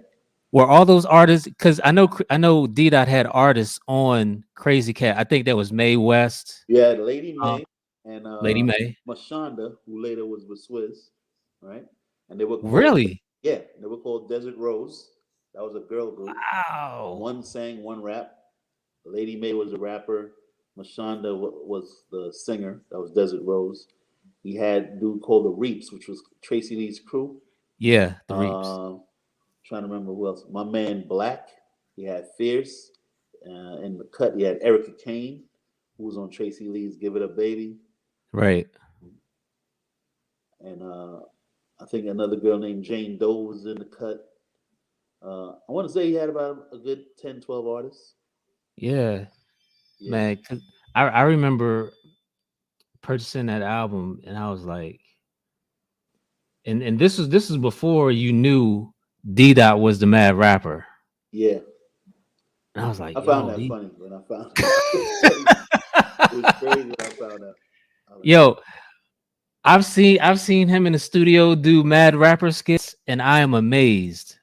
Were all those artists? Because I know D Dot had artists on Crazy Cat. I think that was Mae West, You had Lady uh, May and Lady Mae. Mashonda, who later was with Swiss, right? And they were called, Really? yeah, they were called Desert Rose. That was a girl group. Wow. One sang, one rap. Lady May was a rapper. Mashonda was the singer. That was Desert Rose. He had a dude called the Reaps, which was Tracy Lee's crew. Yeah, the Reaps. Um, Trying to remember who else. My man Black. He had Fierce. In the cut, you had Erica Kane, who was on Tracy Lee's "Give It Up, Baby," Right. and I think another girl named Jane Doe was in the cut. I want to say he had about a good 10, 12 artists. Yeah, Yeah, man. 'Cause I remember purchasing that album, and I was like, and this was before you knew D Dot was the mad rapper. yeah. And I was like, I found yo, that D. funny when I found out. It was crazy when I found out. I was like, Yo, I've seen him in the studio do mad rapper skits, and I am amazed.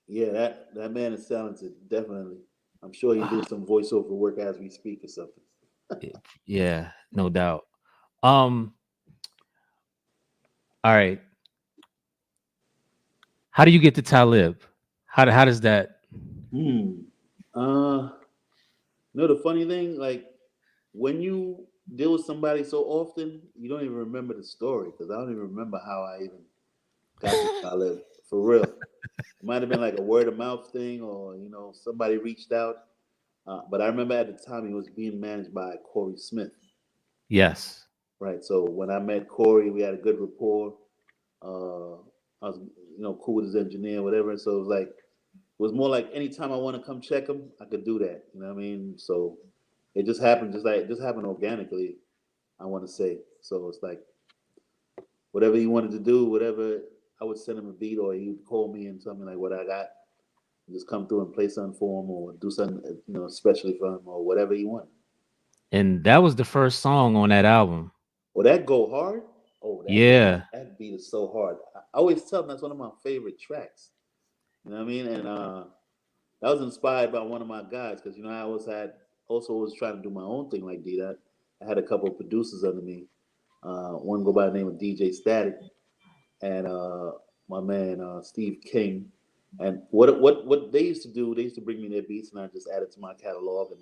yeah, that man is talented, definitely. I'm sure he's doing some voiceover work as we speak or something. Yeah, no doubt. Um, all right. How do you get to Talib? How does that? Hmm. The funny thing, like when you deal with somebody so often, you don't even remember the story because I don't even remember how I even got to Talib for real. It might have been like a word of mouth thing, or somebody reached out. But I remember at the time he was being managed by Corey Smith, Yes. right? So when I met Corey, we had a good rapport. I was, cool with his engineer, whatever. And so it was more like anytime I want to come check him, I could do that. You know what I mean? So it just happened, it just happened organically. I want to say. So it's like whatever he wanted to do, whatever I would send him a beat, or he'd call me and tell me like what I got, just come through and play something for him, or do something especially for him, or whatever he wanted. And that was the first song on that album. Well, that go hard. Oh, Yeah. that beat is so hard. I always tell them that's one of my favorite tracks. You know what I mean? And that was inspired by one of my guys because I also was trying to do my own thing like D. That I had a couple of producers under me. One go by the name of DJ Static, and my man Steve King. And what they used to do, they used to bring me their beats, and I just added to my catalog. And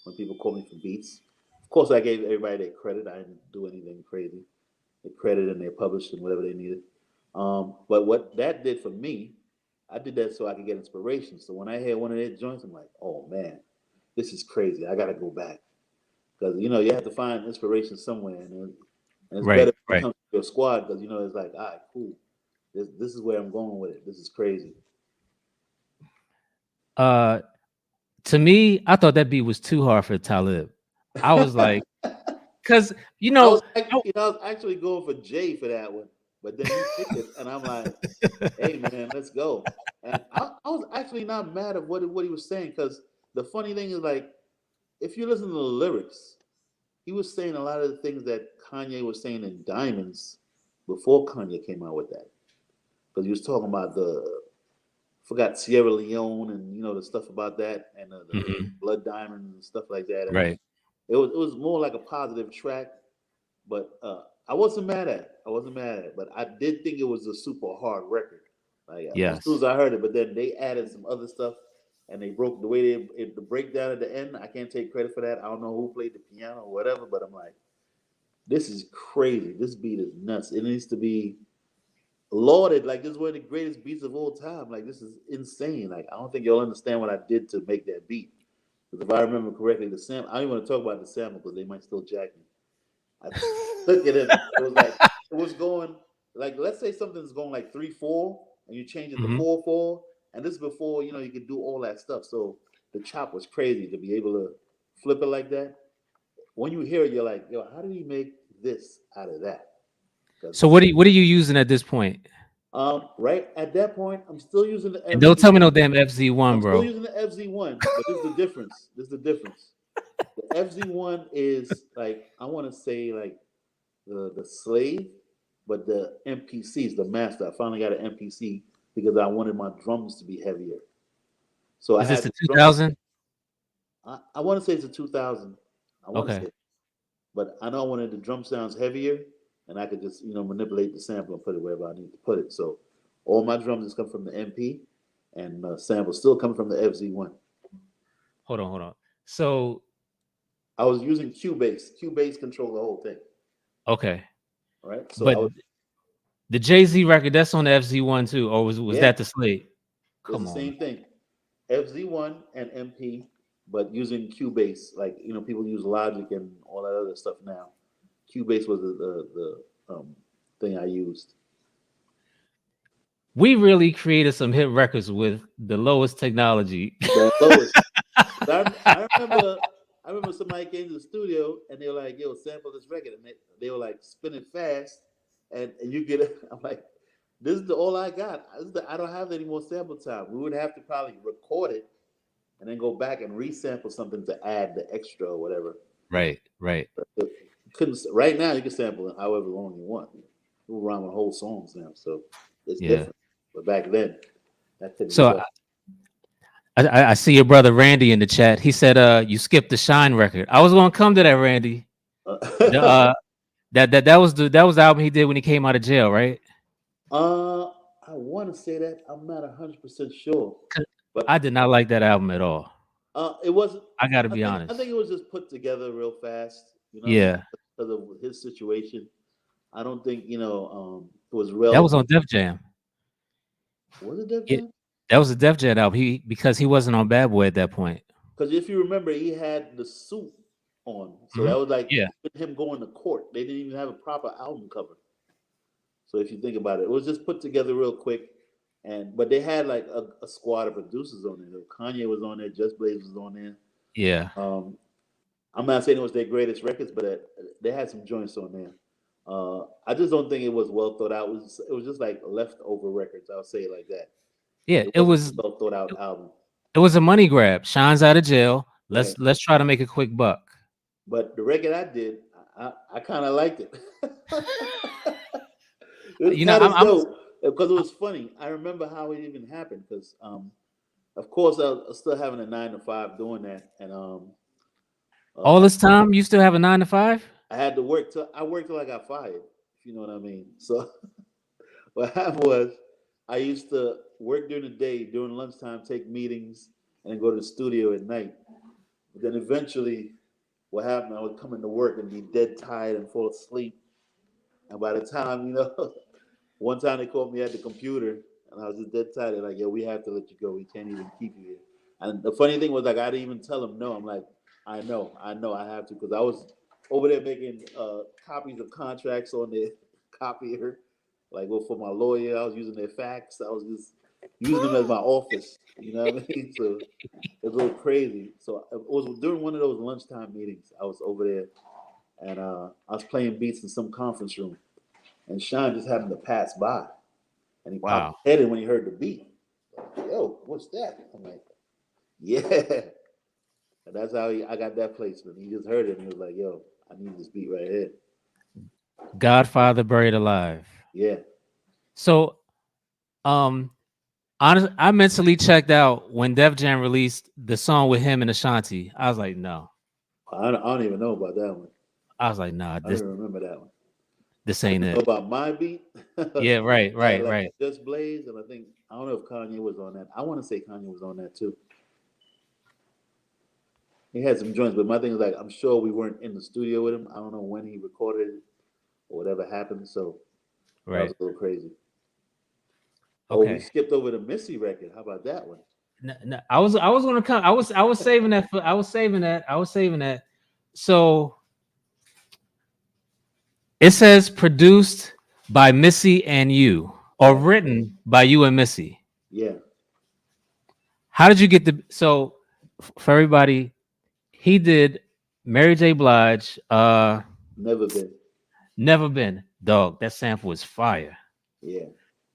when people call me for beats, of course, I gave everybody their credit. I didn't do anything crazy. They credit and they published and whatever they needed. But what that did for me, I did that so I could get inspiration. So when I hear one of their joints, I'm like, oh man, this is crazy. I got to go back because you have to find inspiration somewhere, and it's better Right. when it Right. comes to your squad because it's like, all right, cool. This is where I'm going with it. This is crazy. Uh, to me, I thought that beat was too hard for Talib. I was like, because I was actually going for Jay for that one, but then he picked it, and I'm like, hey man, let's go. And I was actually not mad at what he was saying because the funny thing is like, if you listen to the lyrics, he was saying a lot of the things that Kanye was saying in Diamonds before Kanye came out with that. Because he was talking about forgot Sierra Leone and the stuff about that and the Mhm. blood diamonds and stuff like that. And Right. it was more like a positive track, but I wasn't mad at it. I wasn't mad at it, but I did think it was a super hard record. Like as soon as Yes. I heard it, but then they added some other stuff, and they broke the way the breakdown at the end. I can't take credit for that. I don't know who played the piano or whatever, but I'm like, this is crazy. This beat is nuts. It needs to be lauded. Like this is one of the greatest beats of all time. Like this is insane. Like I don't think you'll understand what I did to make that beat. Because if I remember correctly, the sample. I don't even want to talk about the sample because they might still jack me. I took it and it was like it was going like let's say something's going like 3/4 and you change it to Mhm. 4/4 and this is before you could do all that stuff. So the chop was crazy to be able to flip it like that. When you hear it, you're like, yo, how did he make this out of that? Because So what are you using at this point? right at that point, I'm still using the And don't tell me no FZ1. damn FZ1, I'm still bro. using the FZ1, but this is the difference. This is the difference. The FZ1 is like I want to say like the slave, but the MPC is the master. I finally got an MPC because I wanted my drums to be heavier. So I Is this had the the drum. 2000? I want to say it's a 2000. I want to Okay. say, but I know I wanted the drum sounds heavier, and I could just manipulate the sample and put it wherever I need to put it. So all my drums just come from the MP, and samples still coming from the FZ1. Hold on. So, I was using Cubase. Cubase control the whole thing. okay. All right. So I But was the Jay-Z record, that's on the FZ1 too, or was yeah, that the slate? it's Come the on, man. same thing. FZ1 and MP, but using Cubase. Like people use Logic and all that other stuff now. Cubase was the thing I used. We really created some hit records with the lowest technology. The lowest. I remember somebody came to the studio and they were like, "Yo, sample this record," and they were like, "Spin it fast," and you get it. I'm like, "This is all I got. I don't have any more sample time." We would have to probably record it and then go back and resample something to add the extra or whatever. Right, right. But couldn't right now you can sample it however long you want. We'll rhyme with whole songs now, so it's Yeah. different. But back then, that couldn't be So done. I see your brother Randy in the chat. He said, you skipped the Shine record. I was gonna come to that, Randy. The, that was the album he did when he came out of jail, right? Uh, I want to say that I'm not 100% sure, 'Cause but I did not like that album at all. it wasn't. I got to I be think I honest. think it was just put together real fast. Yeah, Because of his situation. I don't think it was that was relevant. on Def Jam. Was it Def Yeah, Jam? that was a Def Jam album. Because he wasn't on Bad Boy at that point. Because if you remember, he had the suit on, so Mhm. that was like Yeah, him going to court. They didn't even have a proper album cover. So if you think about it, it was just put together real quick. But they had like a squad of producers on there. Kanye was on there, Just Blaze was on there. yeah, Um, I'm not saying it was their greatest records, but they had some joints on there. I just don't think it was well thought out. It was just like leftover records. I'll say it like that. yeah. It It wasn't was a well thought out album, it was a money grab. Shine's out of jail. right? Let's try to make a quick buck. But the record I did, I kind of liked it. It was You know, kind of I'm dope because it was funny. I remember how it even happened because, of course, I was still having a 9 to 5 doing that, and all uh, this time. You still have a 9 to 5? I had to work till I worked till I got fired. If you know what I mean. So what happened was I used to work during the day, during lunchtime, take meetings, and then go to the studio at night. But then eventually, what happened? I would come into work and be dead tired and fall asleep. And by the time, one time they called me at the computer and I was just dead tired. They're like, "Yo, we have to let you go. We can't even keep you here." And the funny thing was, like, I didn't even tell them no. I'm like, I know, I have to because I was over there making copies of contracts on their copier. Like, well, for my lawyer, I was using their fax. I was just using them as my office. You know what I mean? So it's a little crazy. So it was during one of those lunchtime meetings. I was over there and I was playing beats in some conference room, and Sean just happened to pass by, and he popped Wow. his head in when he heard the beat. Like, "Yo, what's that?" I'm like, "Yeah," and that's how I got that placement. He just heard it and he was like, "Yo, I need this beat right here." Godfather buried alive. Yeah, So, um, honestly, I mentally checked out when Def Jam released the song with him and Ashanti. I was like, no. I don't even know about that one. I was like, nah, I don't even remember that one. this I ain't just know it. about my beat. Yeah, right, I had right, like right. Just Blaze, and I don't know if Kanye was on that. I want to say Kanye was on that too. He had some joints, but my thing is like I'm sure we weren't in the studio with him. I don't know when he recorded it or whatever happened. So that was Right. a little crazy. Oh, we Okay. skipped over the Missy record. How about that one? I was gonna come. I was saving that for I was saving that. So it says produced by Missy and you, or Right. written by you and Missy. Yeah. How did you get the so for everybody? He did Mary J. Blige, Never been. Never Been. Dog, that sample is fire. Yeah.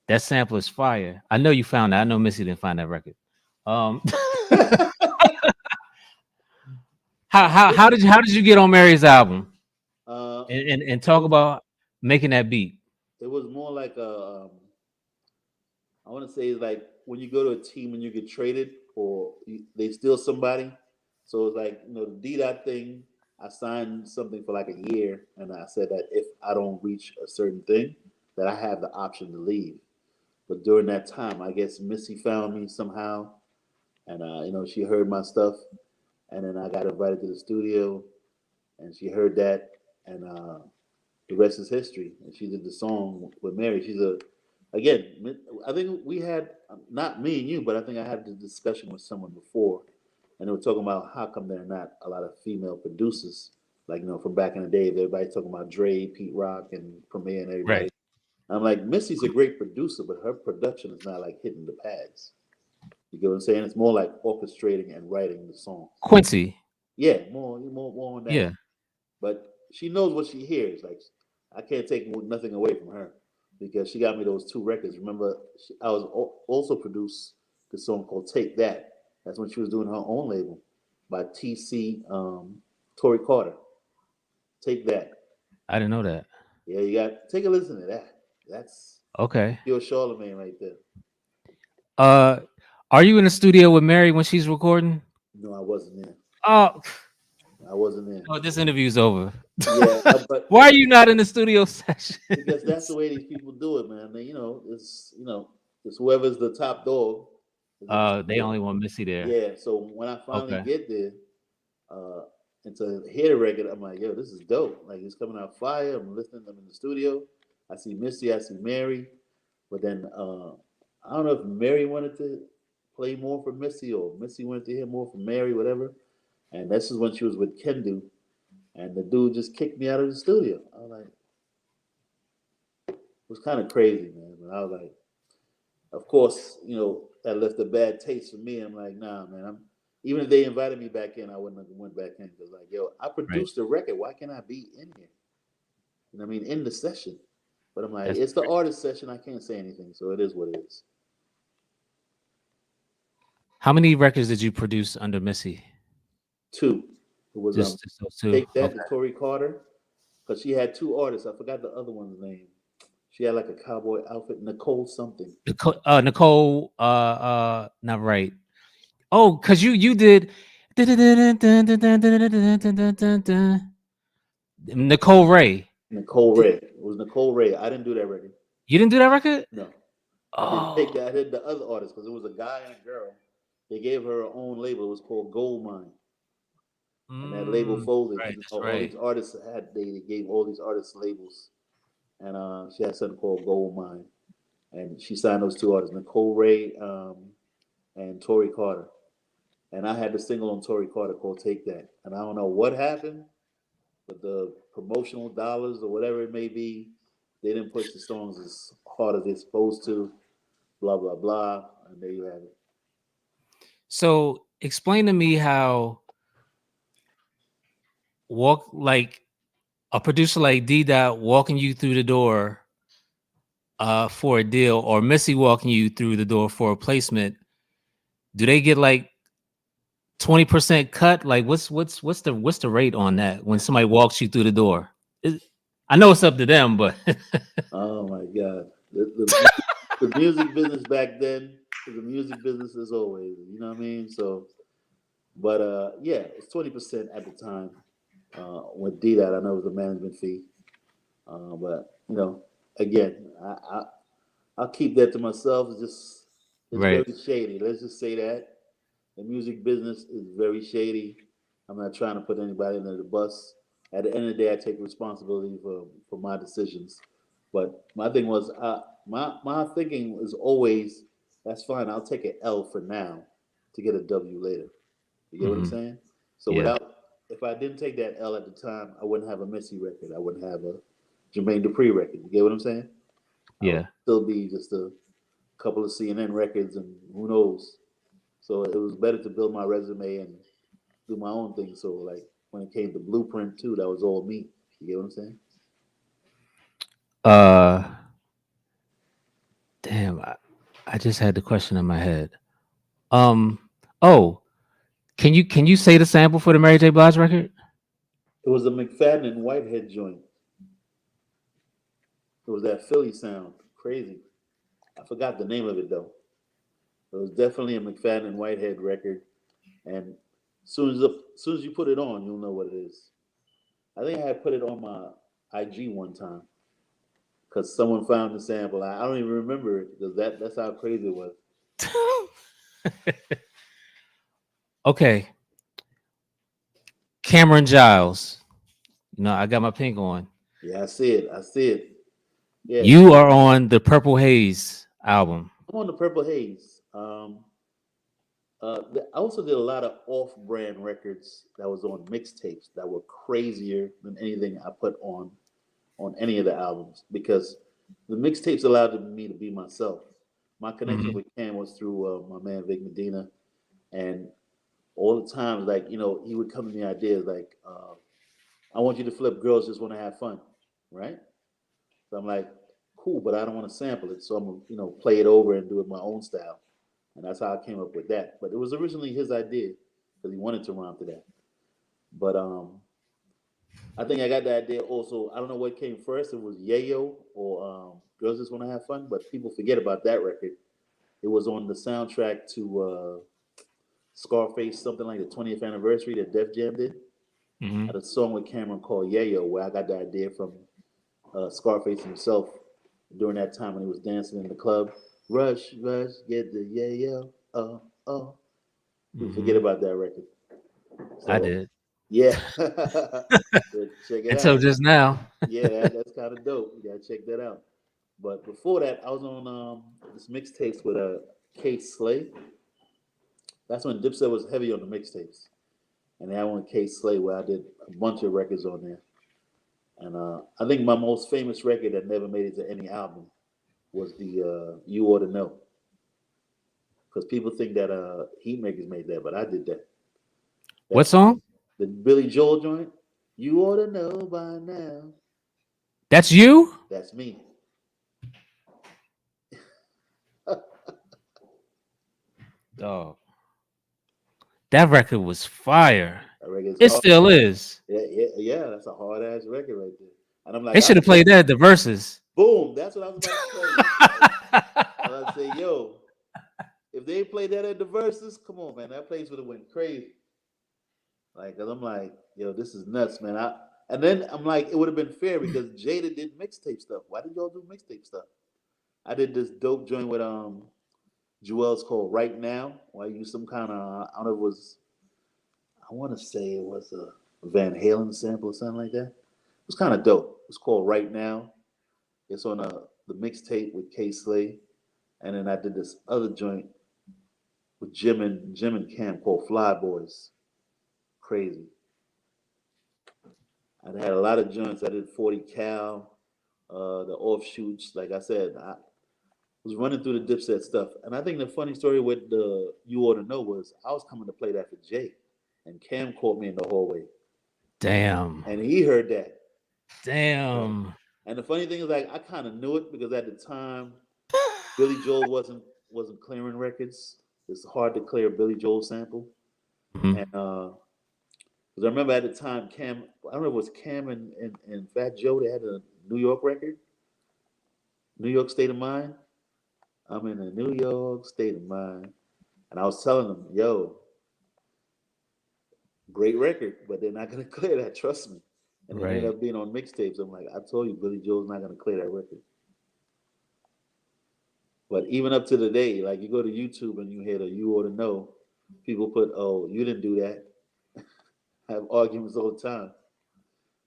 That sample is fire. I know you found that. I know Missy didn't find that record. Um how did you get on Mary's album uh, and it talk was about making that beat? it was more like I want to say it's like when you go to a team and you get traded or they steal somebody. So it's like the D dot thing. I signed something for like a year, and I said that if I don't reach a certain thing, that I have the option to leave. But during that time, I guess Missy found me somehow, and she heard my stuff, and then I got invited to the studio, and she heard that, and the rest is history. And she did the song with Mary. again, I think we had not me and you, but I think I had the discussion with someone before, and they were talking about how come there are not a lot of female producers, like from back in the day. Everybody's talking about Dre, Pete Rock, and Premier, and everybody. Right. I'm like, Missy's a great producer, but her production is not like hitting the pads. You get what I'm saying? It's more like orchestrating and writing the song. Quincy. Yeah, more on that. Yeah. But she knows what she hears. Like, I can't take nothing away from her because she got me those two records. Remember, I was also produced the song called "Take That." That's when she was doing her own label by TC Tori Carter. Take That. I didn't know that. Yeah, you got take a listen to that. That's Okay. your Charlemagne right there. Are you in the studio with Mary when she's recording? No, I wasn't there. Oh, I wasn't there. oh, this interview's over. Yeah, but Why are you not in the studio session? because that's the way these people do it, man. It's whoever's the top dog. They only want Missy there. Yeah. So when I finally Okay. get there, and to hear the record, I'm like, yo, this is dope. Like it's coming out fire. I'm listening. I'm in the studio. I see Missy. I see Mary. But then I don't know if Mary wanted to play more for Missy or Missy wanted to hear more from Mary, whatever. And this is when she was with Kendu, and the dude just kicked me out of the studio. I was like, it was kind of crazy, man. But I was like, of course, that left a bad taste for me. I'm like, nah, man. Even if they invited me back in, I wouldn't have went back in because, like, yo, I produced the record. Why can't I be in here? You know what I mean? In the session. But I'm like, it's the artist session. I can't say anything, so it is what it is. How many records did you produce under Missy? 2. It was Just those 2. Take That to Tori Carter, because she had 2 artists. I forgot the other one's name. She had like a cowboy outfit, Nicole something. Nicole, not right. Oh, because you did Nicole Ray. Nicole Ray. It was Nicole Ray. I didn't do that record. You didn't do that record? No. I didn't take that. I did the other artist because it was a guy and a girl. They gave her own label. It was called Gold Mine. And that label folded. Right, all these artists they gave all these artists labels. And she had something called Gold Mine. And she signed those 2 artists, Nicole Ray and Tori Carter. And I had the single on Tori Carter called Take That. And I don't know what happened, but the promotional dollars or whatever it may be, they didn't push the songs as hard as they're supposed to, blah, blah, blah. And there you have it. So explain to me how like a producer like D-Dot walking you through the door for a deal, or Missy walking you through the door for a placement. Do they get like 20% cut? Like what's the rate on that when somebody walks you through the door? I know it's up to them, but oh my God. The music business back then is the music business as always, you know what I mean? So, but yeah, it's 20% at the time. With D-Dot, I know it was a management fee. But, again, I'll keep that to myself. It's very shady. Let's just say that. The music business is very shady. I'm not trying to put anybody under the bus. At the end of the day, I take responsibility for my decisions. But my thing was, my thinking was always, that's fine. I'll take an L for now to get a W later. You get what I'm saying? So if I didn't take that L at the time, I wouldn't have a Missy record. I wouldn't have a Jermaine Dupri record. You get what I'm saying? Yeah. I would still be just a couple of CNN records and who knows. So it was better to build my resume and do my own thing. So like when it came to Blueprint too, that was all me. You get what I'm saying? Damn, I just had the question in my head. Oh, can you say the sample for the Mary J. Blige record? It was a McFadden and Whitehead joint. It was that Philly sound. Crazy. I forgot the name of it though. It was definitely a McFadden and Whitehead record. And as soon as you put it on, you'll know what it is. I think I had put it on my IG one time because someone found the sample. I don't even remember it because that's how crazy it was. Okay. Cameron Giles. I got my pink on. Yeah, I see it. Yeah, You are on the Purple Haze album. I'm on the Purple Haze. I also did a lot of off-brand records that was on mixtapes that were crazier than anything I put on any of the albums because the mixtapes allowed me to be myself. My connection Hmm. with Cam was through my man Vic Medina, and all the times, like he would come to me ideas like, "I want you to flip girls just want to have fun," right? So I'm like, "Cool," but I don't want to sample it, so I'm gonna play it over and do it my own style, and that's how I came up with that. But it was originally his idea because he wanted to rhyme to that. But I think I got the idea also. I don't know what came first. It was Yayo or Girls Just Want to Have Fun, but people forget about that record. It was on the soundtrack to Scarface, something like the 20th anniversary that Def Jam did. Hmm. Had a song with Cameron called Yayo, where I got the idea from Scarface himself during that time when he was dancing in the club. Rush, rush, get the yayo, oh, oh. People forget Hmm. about that record. I So, did yeah. So check it until out. just now. Yeah, that's kind of dope. You gotta check that out. But before that, I was on this mixtapes with K Slay. That's when Dipset was heavy on the mixtapes, and they had one K Slay where I did a bunch of records on there. And I think my most famous record that never made it to any album was the "You Ought to Know," because people think that Heatmakers made that, but I did that. What That's song? the Billy Joel joint. You ought to know by now. That's you? That's me. Dog. That record was fire. That record's It hard. still is. Yeah, yeah, yeah. That's a hard ass record right there. And I'm They like, I should have played. played that at the verses. Boom. That's what I was about to say. Like, I was about to say, yo, if they played that at the verses, come on, man, that place would have went crazy. Like, cause I'm like, yo, this is nuts, man. And then I'm like, it would have been fair because Jada did mixtape stuff. Why did y'all do mixtape stuff? I did this dope joint with Jewel's called Right Now. Where I used some kind of I don't know if it was I want to say it was a Van Halen sample or something like that. It was kind of dope. It's called Right Now. It's on the mixtape with K Slay, and then I did this other joint with Jim and Cam called Fly Boys. Crazy. I had a lot of joints. I did 40 cal, the offshoots. Like I said, I was running through the Dipset stuff, and I think the funny story with the You Ought to Know was I was coming to play that for Jay, and Cam caught me in the hallway, Damn. and he heard that. Right. Damn. And the funny thing is, like, I kind of knew it because at the time, Billy Joel wasn't clearing records. It's hard to clear a Billy Joel sample, and Mhm. because I remember at the time, I don't know if it was Cam and Fat Joe. They had a New York record, New York State of Mind. I'm in a New York State of Mind, and I was telling them, "Yo, great record, but they're not gonna clear that. Trust me." And it ended Right. up being on mixtapes. I'm like, I told you, Billy Joel's not gonna clear that record. But even up to the day, like you go to YouTube and you hear the "You Ought to Know," people put, "Oh, you didn't do that." I have arguments all the time.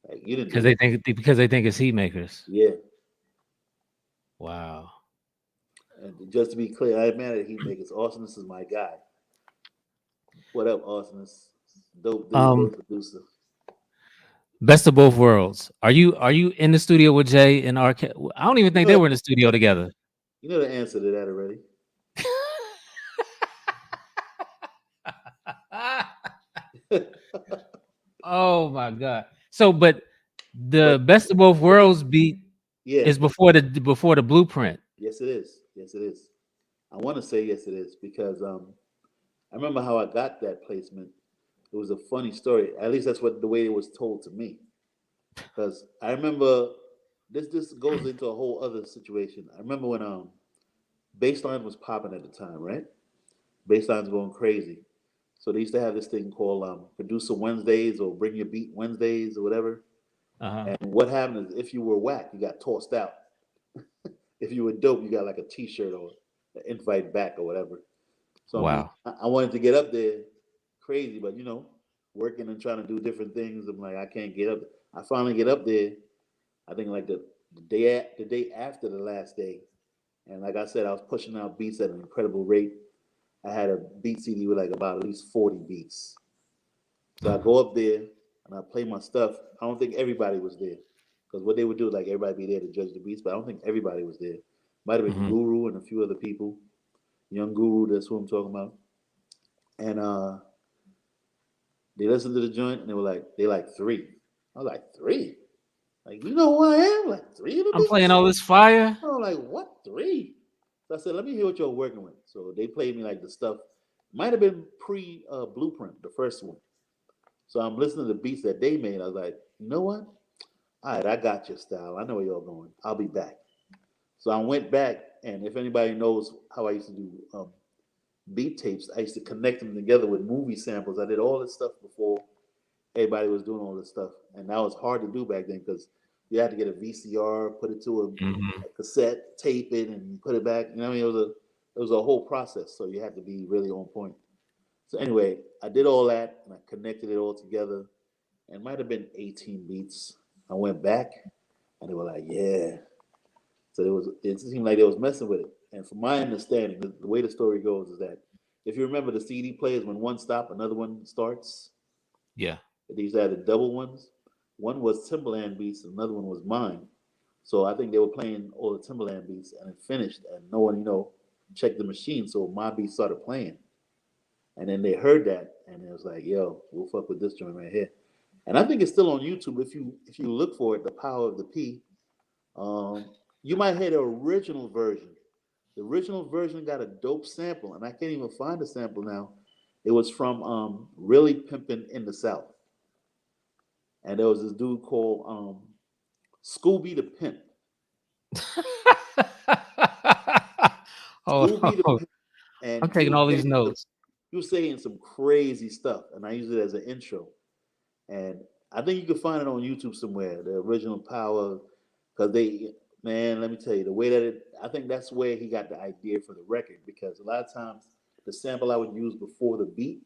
Like you didn't do that. Because they think it's heat makers. Yeah. Wow. And just to be clear, I ain't mad at Heatmakers. Awesomeness is my guy. What up, Awesomeness? Dope dude, Um, dope producer. Best of both worlds. Are you in the studio with Jay and RK? I don't even You think know they the were in the studio together. you know the answer to that already. Oh my god. So, but But the best of both let me worlds beat yeah, is before the blueprint. yes it is. Yes it is. I want to say yes it is because I remember how I got that placement. It was a funny story. At least that's what the way it was told to me. Because I remember this goes into a whole other situation. I remember when baseline was popping at the time, right? Baseline's going crazy. So they used to have this thing called Producer Wednesdays or Bring Your Beat Wednesdays or whatever. Uh-huh. And what happened is if you were whack, you got tossed out. If you were dope, you got like a T-shirt or an invite back or whatever. So Wow. I wanted to get up there crazy, but working and trying to do different things. I'm like, I can't get up. I finally get up there. I think like the the day after the last day, and like I said, I was pushing out beats at an incredible rate. I had a beat CD with like about at least 40 beats. So I go up there and I play my stuff. I don't think everybody was there because what they would do is like everybody be there to judge the beats, but I don't think everybody was there. Might have been Mhm. Guru and a few other people. Young Guru, that's who I'm talking about. And they listened to the joint and they like three. I was like, three? Like, you know who I am? Like, three of the I'm playing beats? all this fire. I was like, what? Three? So I said, let me hear what you're working with. So they played me like the stuff. Might have been pre Blueprint, the first one. So I'm listening to the beats that they made. I was like, you know what? All right, I got your style. I know where you're going. I'll be back. So I went back, and if anybody knows how I used to do beat tapes, I used to connect them together with movie samples. I did all this stuff before everybody was doing all this stuff, and that was hard to do back then because you had to get a VCR, put it to Mhm. a cassette, tape it, and put it back. You know, what I mean, it was a whole process, so you had to be really on point. So anyway, I did all that, and I connected it all together. And it might have been 18 beats. I went back, and they were like, "Yeah." So it seemed like they was messing with it. And from my understanding, the way the story goes is that if you remember the CD players, when one stop, another one starts. Yeah. These are the double ones. One was Timberland beats, another one was mine. So I think they were playing all the Timberland beats, and it finished, and no one, checked the machine. So my beat started playing, and then they heard that, and it was like, "Yo, we'll fuck with this joint right here." And I think it's still on YouTube. If you look for it, the Power of the P, um, you might hear the original version. The original version got a dope sample, and I can't even find the sample now. It was from Really Pimpin' in the South, and there was this dude called Scooby the Pimp. Hold Scooby the on. Pimp, and I'm taking all these notes. he was saying some crazy stuff, and I use it as an intro. And I think you can find it on YouTube somewhere. The original Power, because man, let me tell you, the way that I think that's where he got the idea for the record. Because a lot of times, the sample I would use before the beat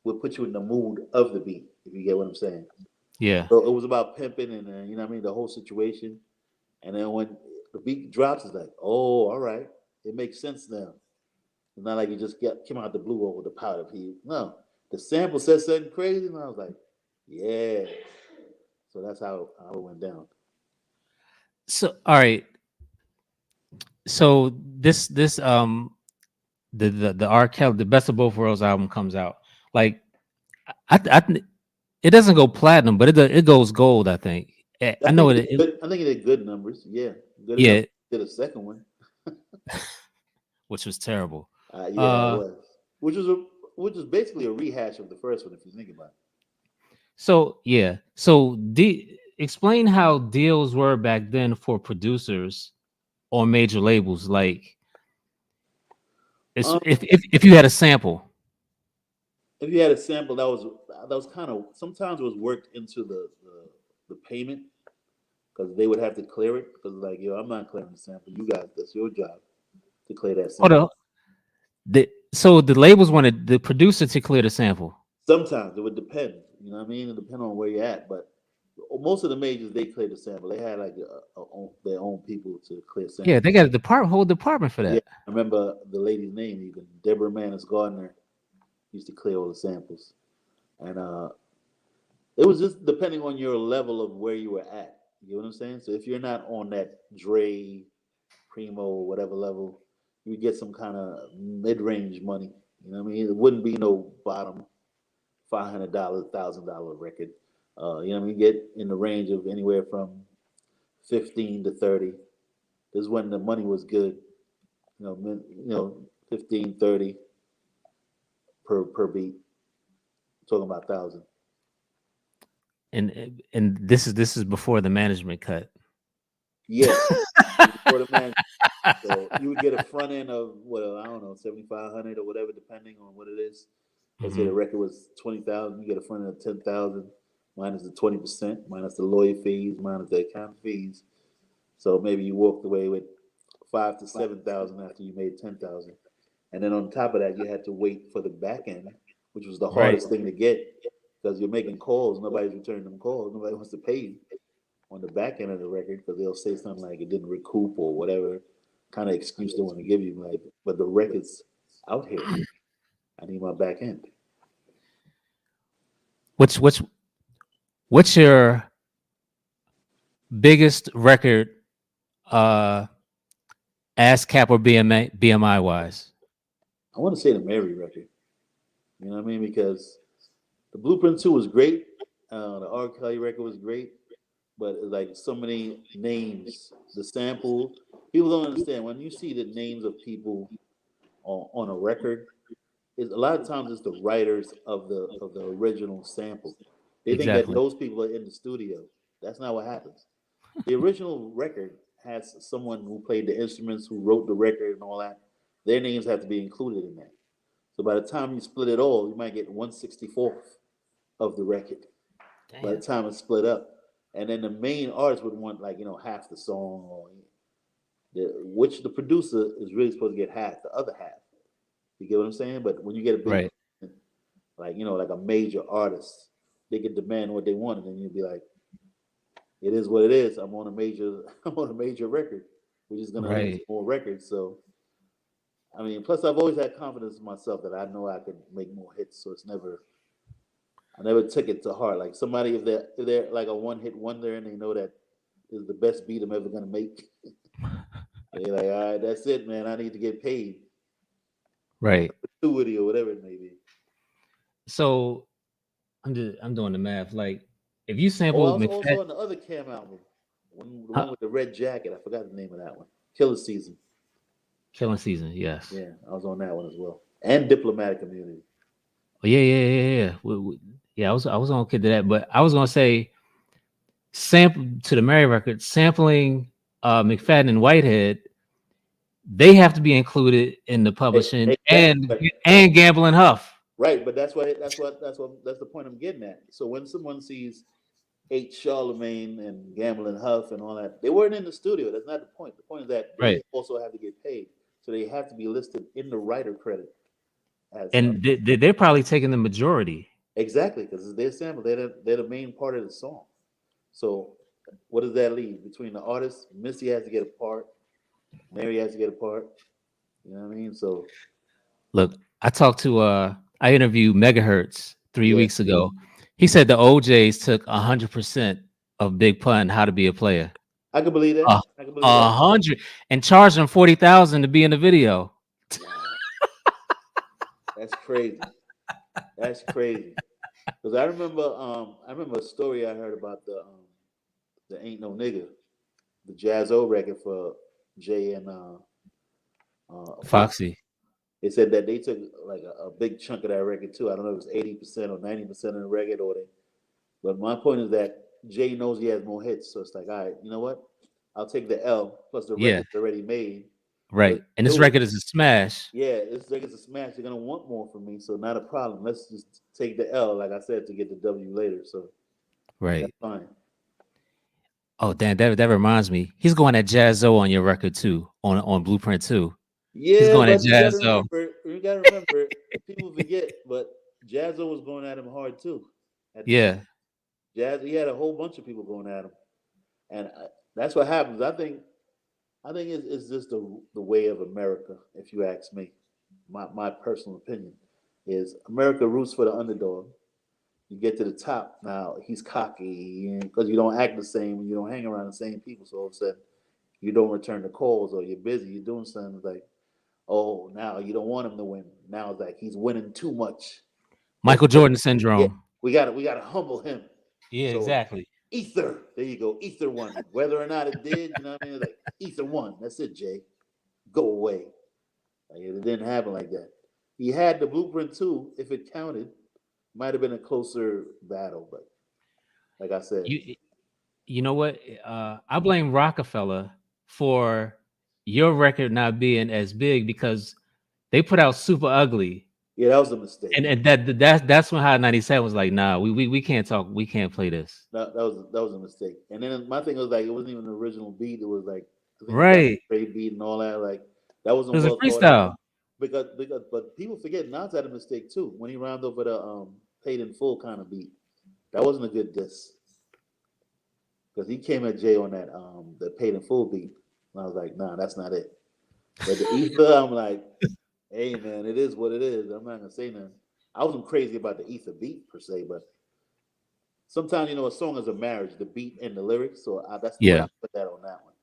would put you in the mood of the beat. If you get what I'm saying. Yeah. So it was about pimping and you know what I mean, the whole situation. And then when the beat drops, it's like, oh, all right, it makes sense now. It's not like you just came out the blue over the powder pea. No, the sample said something crazy, and I was like, yeah. So that's how it went down. So all right. So the R. Kelly, the Best of Both Worlds album comes out. Like it doesn't go platinum, but it goes gold. I think. I I know think it. I think he did good numbers. Yeah, good enough. Yeah, Did a second one. which was terrible. Yeah, it Uh, was, which was basically a rehash of the first one if you think about it. so yeah, so explain how deals were back then for producers on major labels. Like, it's Um, if you had a sample, if you had a sample that was kind of sometimes it was worked into the payment because they would have to clear it because like yo, I'm not clearing the sample. You guys, that's your job to clear that or sample. so the labels wanted the producer to clear the sample. Sometimes it would depend. You know what I mean? It depend on where you're at, but most of the majors they cleared the sample. They had like their own people to clear Yeah, samples. they got a whole department for Yeah, that. I remember the lady's name even Deborah Manis Gardner used to clear all the samples, and it was just depending on your level of where you were at. You know what I'm saying? So if you're not on that Dre, Primo, whatever level, you would get some kind of mid-range money. You know what I mean? It wouldn't be no bottom $500, $1,000 record. You know what I mean? Get in the range of anywhere from 15 to 30. This is when the money was good. 15, 30 per beat. Talking about 1,000. And this is before the management cut. Yeah, before the man. So you would get a front end of what I don't know, 7,500 or whatever, depending on what it is. Let's say Hmm. the record was 20,000, you get a front end of 10,000 minus the 20%, minus the lawyer fees, minus the account fees. So maybe you walked away with 5 to 7,000 after you made 10,000, and then on top of that, you had to wait for the back end, which was the Right. hardest thing to get because you're making calls. Nobody's returning them calls. Nobody wants to pay you. on the back end of the record because they'll say something like it didn't recoup or whatever kind of excuse they want to give you. Like, but the record's out here. I need my back end. What's what's what's your biggest record, uh, ASCAP or BMI wise? I want to say the Mary record. You know what I mean? Because the Blueprint 2 was great. The R. Kelly record was great. But like so many names, the sample, people don't understand. When you see the names of people on a record, a lot of times it's the writers of the original sample. They think that Exactly. those people are in the studio. That's not what happens. The original record has someone who played the instruments, who wrote the record and all that. Their names have to be included in that. So by the time you split it all, you might get 1/64th of the record by the Damn. time it's split up. And then the main artist would want like, half the song or which the producer is really supposed to get half, the other half. You get what I'm saying? But when you get a big, Right. like, like a major artist, they can demand what they want, and then you'll be like, it is what it is. I'm on a major I'm on a major record. We're just gonna release Right. more records. So I mean, plus I've always had confidence in myself that I know I can make more hits. So it's never I never took it to heart. Like somebody, if they're like a one hit wonder and they know that is the best beat I'm ever gonna make, they're like, all right, that's it, man. I need to get paid for Right. perpetuity or whatever it may be. So I'm doing the math. Like if you Oh, I sample was McFadden, also on the other Cam album, the one huh, with the red jacket. I forgot the name of that one. Killer Season. Killing Season, yes. Yeah, I was on that one as well. And Diplomatic Community. Oh yeah, yeah, yeah, yeah. Yeah, I was gonna get to that, but I was gonna say sample to the Mary record, sampling McFadden and Whitehead, they have to be included in the publishing Exactly. and Gamble and Huff. Right, but that's the point I'm getting at. So when someone sees Charlemagne and Gamble and Huff and all that, they weren't in the studio. That's not the point. The point is that they Right. also have to get paid, so they have to be listed in the writer credit as And they're probably taking the majority. exactly because it's their sample. They're the main part of the song. So what does that leave between the artist? Missy has to get a part. Mary has to get a part. You know what I mean? So Look, I interviewed Megahertz three yeah, weeks ago. He said the OJs took 100% of Big Pun, How to Be a Player. I can believe that. A I can believe a that. hundred and charged him 40,000 to be in the video. Wow, that's crazy. That's crazy. Because I remember a story I heard about the Ain't No Nigga, the Jazzo record for Jay and Fox. Foxy. They said that they took like a big chunk of that record too. I don't know if it was 80% or 90% of the record or they. But my point is that Jay knows he has more hits, so it's like, all right, you know what? I'll take the L plus the Yeah, record's already made. Let's right. And this do it. record is a smash. Yeah, this record's a smash. They're gonna want more from me, so not a problem. Let's just take the L, like I said, to get the W later. So that's Right. fine. Oh, damn, that reminds me. He's going at Jazzo on your record too, on Blueprint too. He's Yeah, going at but Jazzo. you gotta remember, people forget, but Jazzo was going at him hard too. At the time, Yeah. Jazz, he had a whole bunch of people going at him, and that's what happens. I think it's just the way of America. If you ask me, my personal opinion is America roots for the underdog. You get to the top now, he's cocky because you don't act the same when you don't hang around the same people. So all of a sudden, you don't return the calls or you're busy, you're doing something like, oh, now you don't want him to win. Now it's like he's winning too much. Let's Michael Jordan yeah, syndrome. we gotta humble him. Yeah, So exactly. Ether, there you go. Ether won. Whether or not it did, you know what I mean? Like Ether won. That's it, Jay. Go away. Like, it didn't happen like that. He had the blueprint too, if it counted. Might have been a closer battle, but like I said, You you know what? I blame Rockefeller for your record not being as big because they put out Super Ugly. yeah, that was a mistake. And that's when Hot 97 was like, nah, we can't talk, we can't play this. That was a mistake. And then my thing was like it wasn't even an original beat. It was like I think a Right. great beat and all that. Like that It wasn't was a well thought out. freestyle. Because but people forget Nas had a mistake too when he rounded over the paid in full kind of beat. That wasn't a good diss. because he came at Jay on that the paid in full beat. And I was like, nah, that's not it. But the ether, I'm like, hey man, it is what it is. I'm not gonna say nothing. I wasn't crazy about the ether beat per se, but sometimes a song is a marriage, the beat and the lyrics. So that's the way Yeah. I put that on that one.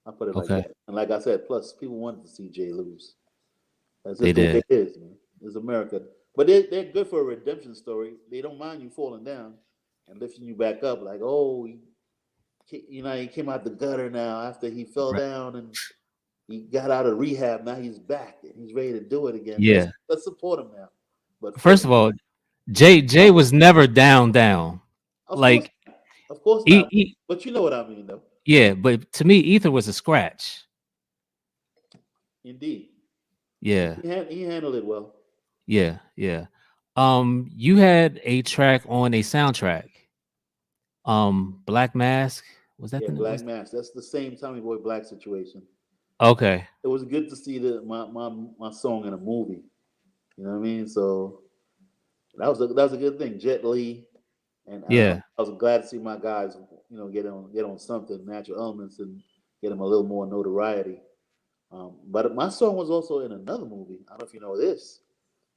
I put it like Okay. that. And like I said, plus people wanted to see Jay lose. That's They just the way did. it is, man. It's America. But they're good for a redemption story. They don't mind you falling down and lifting you back up. Like, oh, he came out the gutter now after he fell Right. down and he got out of rehab. Now he's back and he's ready to do it again. Yeah. Let's support him now. But First first, of all, Jay was never down. of course, Like of course he, not. he But you know what I mean, though. yeah, but to me, Ether was a scratch. Indeed, Yeah. he handled it well. Yeah. Yeah. You had a track on a soundtrack. Black Mask. Was that Yeah, the Black was Mass. That's the same Tommy Boy Black situation. okay. It was good to see my song in a movie. You know what I mean? So that was a good thing. Jet Li, and Yeah. I was glad to see my guys, get on something, Natural Elements, and get them a little more notoriety. But my song was also in another movie. I don't know if you know this.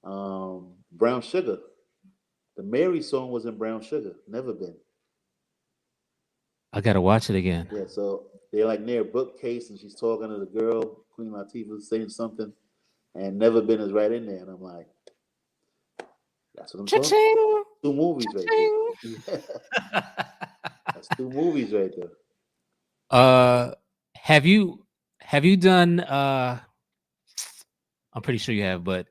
Brown Sugar. The Mary song was in Brown Sugar. Never been. I gotta watch it again. Yeah, so they're like near a bookcase, and she's talking to the girl, Queen Latifah, saying something, and Never Been is right in there, and I'm like, that's what I'm talking. Cha-ching. Two movies right there. Cha-ching. Yeah, that's two movies right there. Uh, have you done? I'm pretty sure you have, but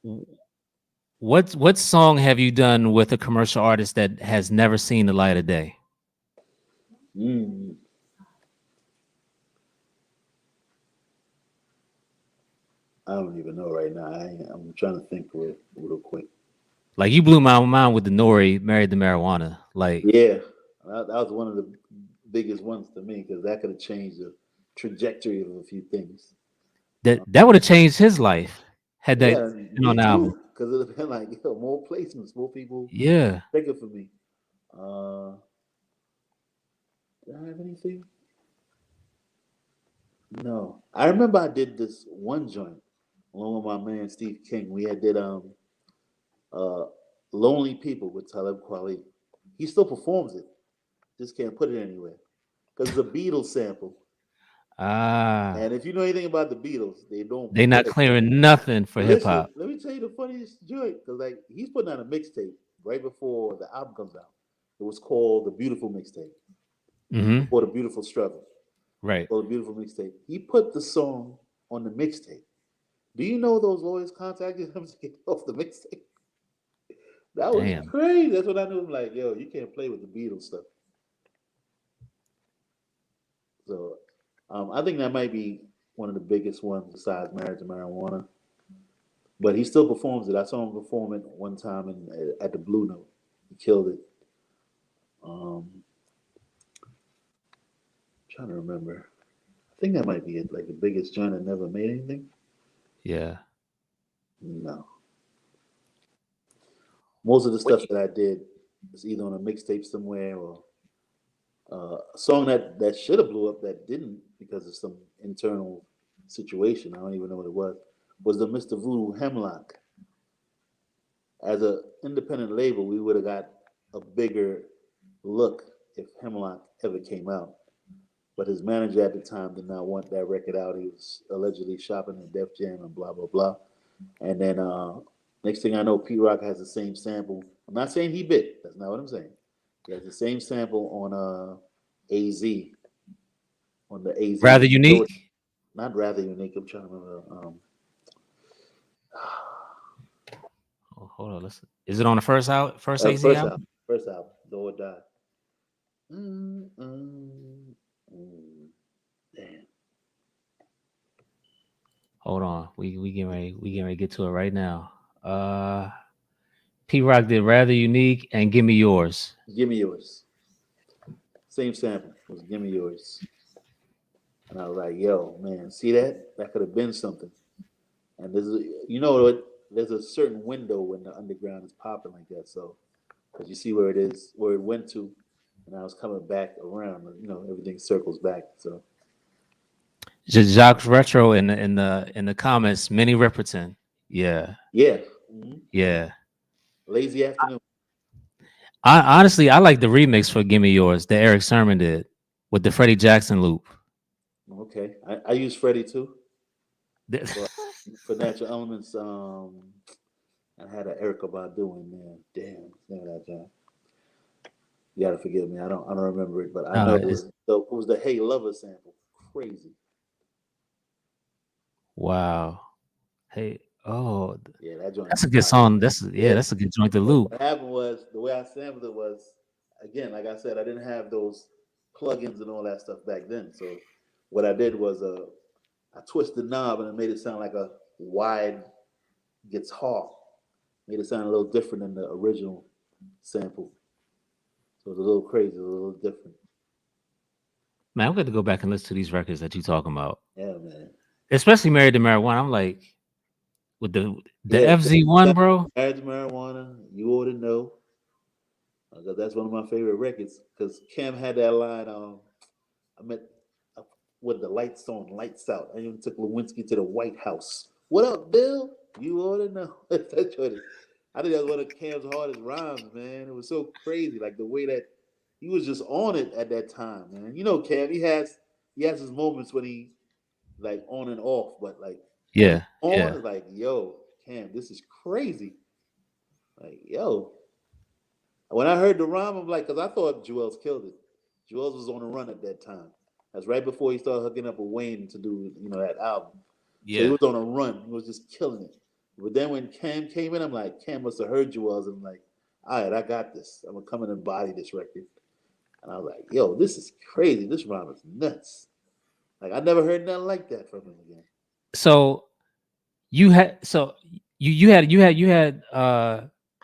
w- what song have you done with a commercial artist that has never seen the light of day? Mm, I don't even know right now. I'm trying to think real quick. Like you blew my mind with the Nori married to marijuana. Like Yeah, that was one of the biggest ones to me because that could have changed the trajectory of a few things. that would have changed his life had that Yeah, been on me the album. too. Because it'd have been like, more placements, more people Yeah. thinking for me. Uh, did I have anything? No. I remember I did this one joint along with my man Steve King. We had did uh Lonely People with Talib Kweli. He still performs it. Just can't put it anywhere. Because it's a Beatles sample. Ah, And if you know anything about the Beatles, they don't they not play. clearing nothing for hip Listen, hop. let me tell you the funniest joint. Because like he's putting out a mixtape right before the album comes out. It was called The Beautiful Mixtape. Hmm. Or The Beautiful Struggle. Right. Or The Beautiful Mixtape. He put the song on the mixtape. Do you know those lawyers contacted him to get off the mixtape? That was Damn. crazy. That's when I knew. I'm like, yo, you can't play with the Beatles stuff. So, I think that might be one of the biggest ones besides Marriage to Marijuana. But he still performs it. I saw him perform it one time at the Blue Note. He killed it. Um, trying to remember. I think that might be it. Like the biggest joint that never made anything. Yeah. No, most of the What stuff that I did is either on a mixtape somewhere or a song that should have blew up that didn't because of some internal situation. I don't even know what it was the Mr. Voodoo Hemlock. As an independent label, we would have got a bigger look if Hemlock ever came out. But his manager at the time did not want that record out. He was allegedly shopping at Def Jam and blah blah blah. And then next thing I know, Pete Rock has the same sample. I'm not saying he bit. That's not what I'm saying. He has the same sample on AZ, on the AZ. rather unique? Not rather unique. I'm trying to remember. Oh, hold on. Listen. Is it on the first AZ First album? album. First album. Do or Die. Mm, mm, mm. Damn. Hold on. We getting ready to get to it right now. P Rock did rather unique and give me yours. Give me yours. Same sample was Give Me Yours. And I was like, yo, man, see that? That could have been something. And you know what? There's a certain window when the underground is popping like that. So, because you see where it is, where it went to, and I was coming back around. Everything circles back. So Jacques Retro in the comments. Minnie Riperton. Yeah, yeah, yeah. lazy afternoon. I honestly I like the remix for "Give Me Yours" that Eric Sermon did with the Freddie Jackson loop. Okay, I use Freddie too The- for Natural Elements. I had an Erica Badu in there. Damn, name of that job. You gotta forgive me. I don't remember it, but I know it's, it was the Hey Lover sample. Crazy. wow. Hey, Yeah, that joint that's is a good fire. song. Yeah. That's a good joint to But loop. what happened was the way I sampled it was, again, like I said, I didn't have those plugins and all that stuff back then. So what I did was I twisted the knob and it made it sound like a wide guitar. Made it sound a little different than the original sample. So it was a little crazy, a little different. Man, I'm going to go back and listen to these records that you talking about, Yeah, man. especially "Married to Marijuana." I'm like with the Yeah, FZ1, bro. Married to Marijuana, you ought to know. Because that's one of my favorite records. Because Cam had that line, I met with the lights on, lights out. I even took Lewinsky to the White House. What up, Bill? You ought to know. That's what I think that's one of Cam's hardest rhymes, man. It was so crazy, like the way that he was just on it at that time, man. Cam, he has his moments when he like on and off, but like when Yeah, he's on, yeah, it's like, yo, Cam, this is crazy. Like, yo. When I heard the rhyme, I'm like, because I thought Jewels killed it. Jewels was on the run at that time. That's right before he started hooking up with Wayne to do, that album. So he yeah. was on a run. He was just killing it. But then when Cam came in, I'm like, Cam must have heard Jewels. And I'm like, all right, I got this. I'm going to come in and body this record. And I was like, yo, this is crazy. This rhyme is nuts. Like, I never heard nothing like that from him again. So you had how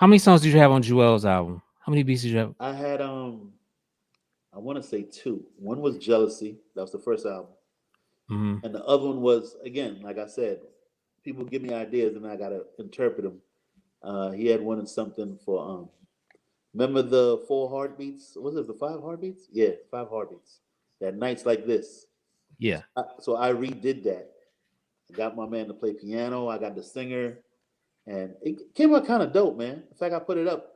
many songs did you have on Joel's album? How many beats did you have? I had, I want to say two. One was Jealousy. That was the first album. Mhm. And the other one was, again, like I said, people give me ideas and I got to interpret them. He had one and something for, remember the 4 heartbeats? Was it the 5 heartbeats? Yeah, 5 heartbeats. That Nights Like This. Yeah. So I redid that. I got my man to play piano. I got the singer. And it came out kind of dope, man. In fact, I put it up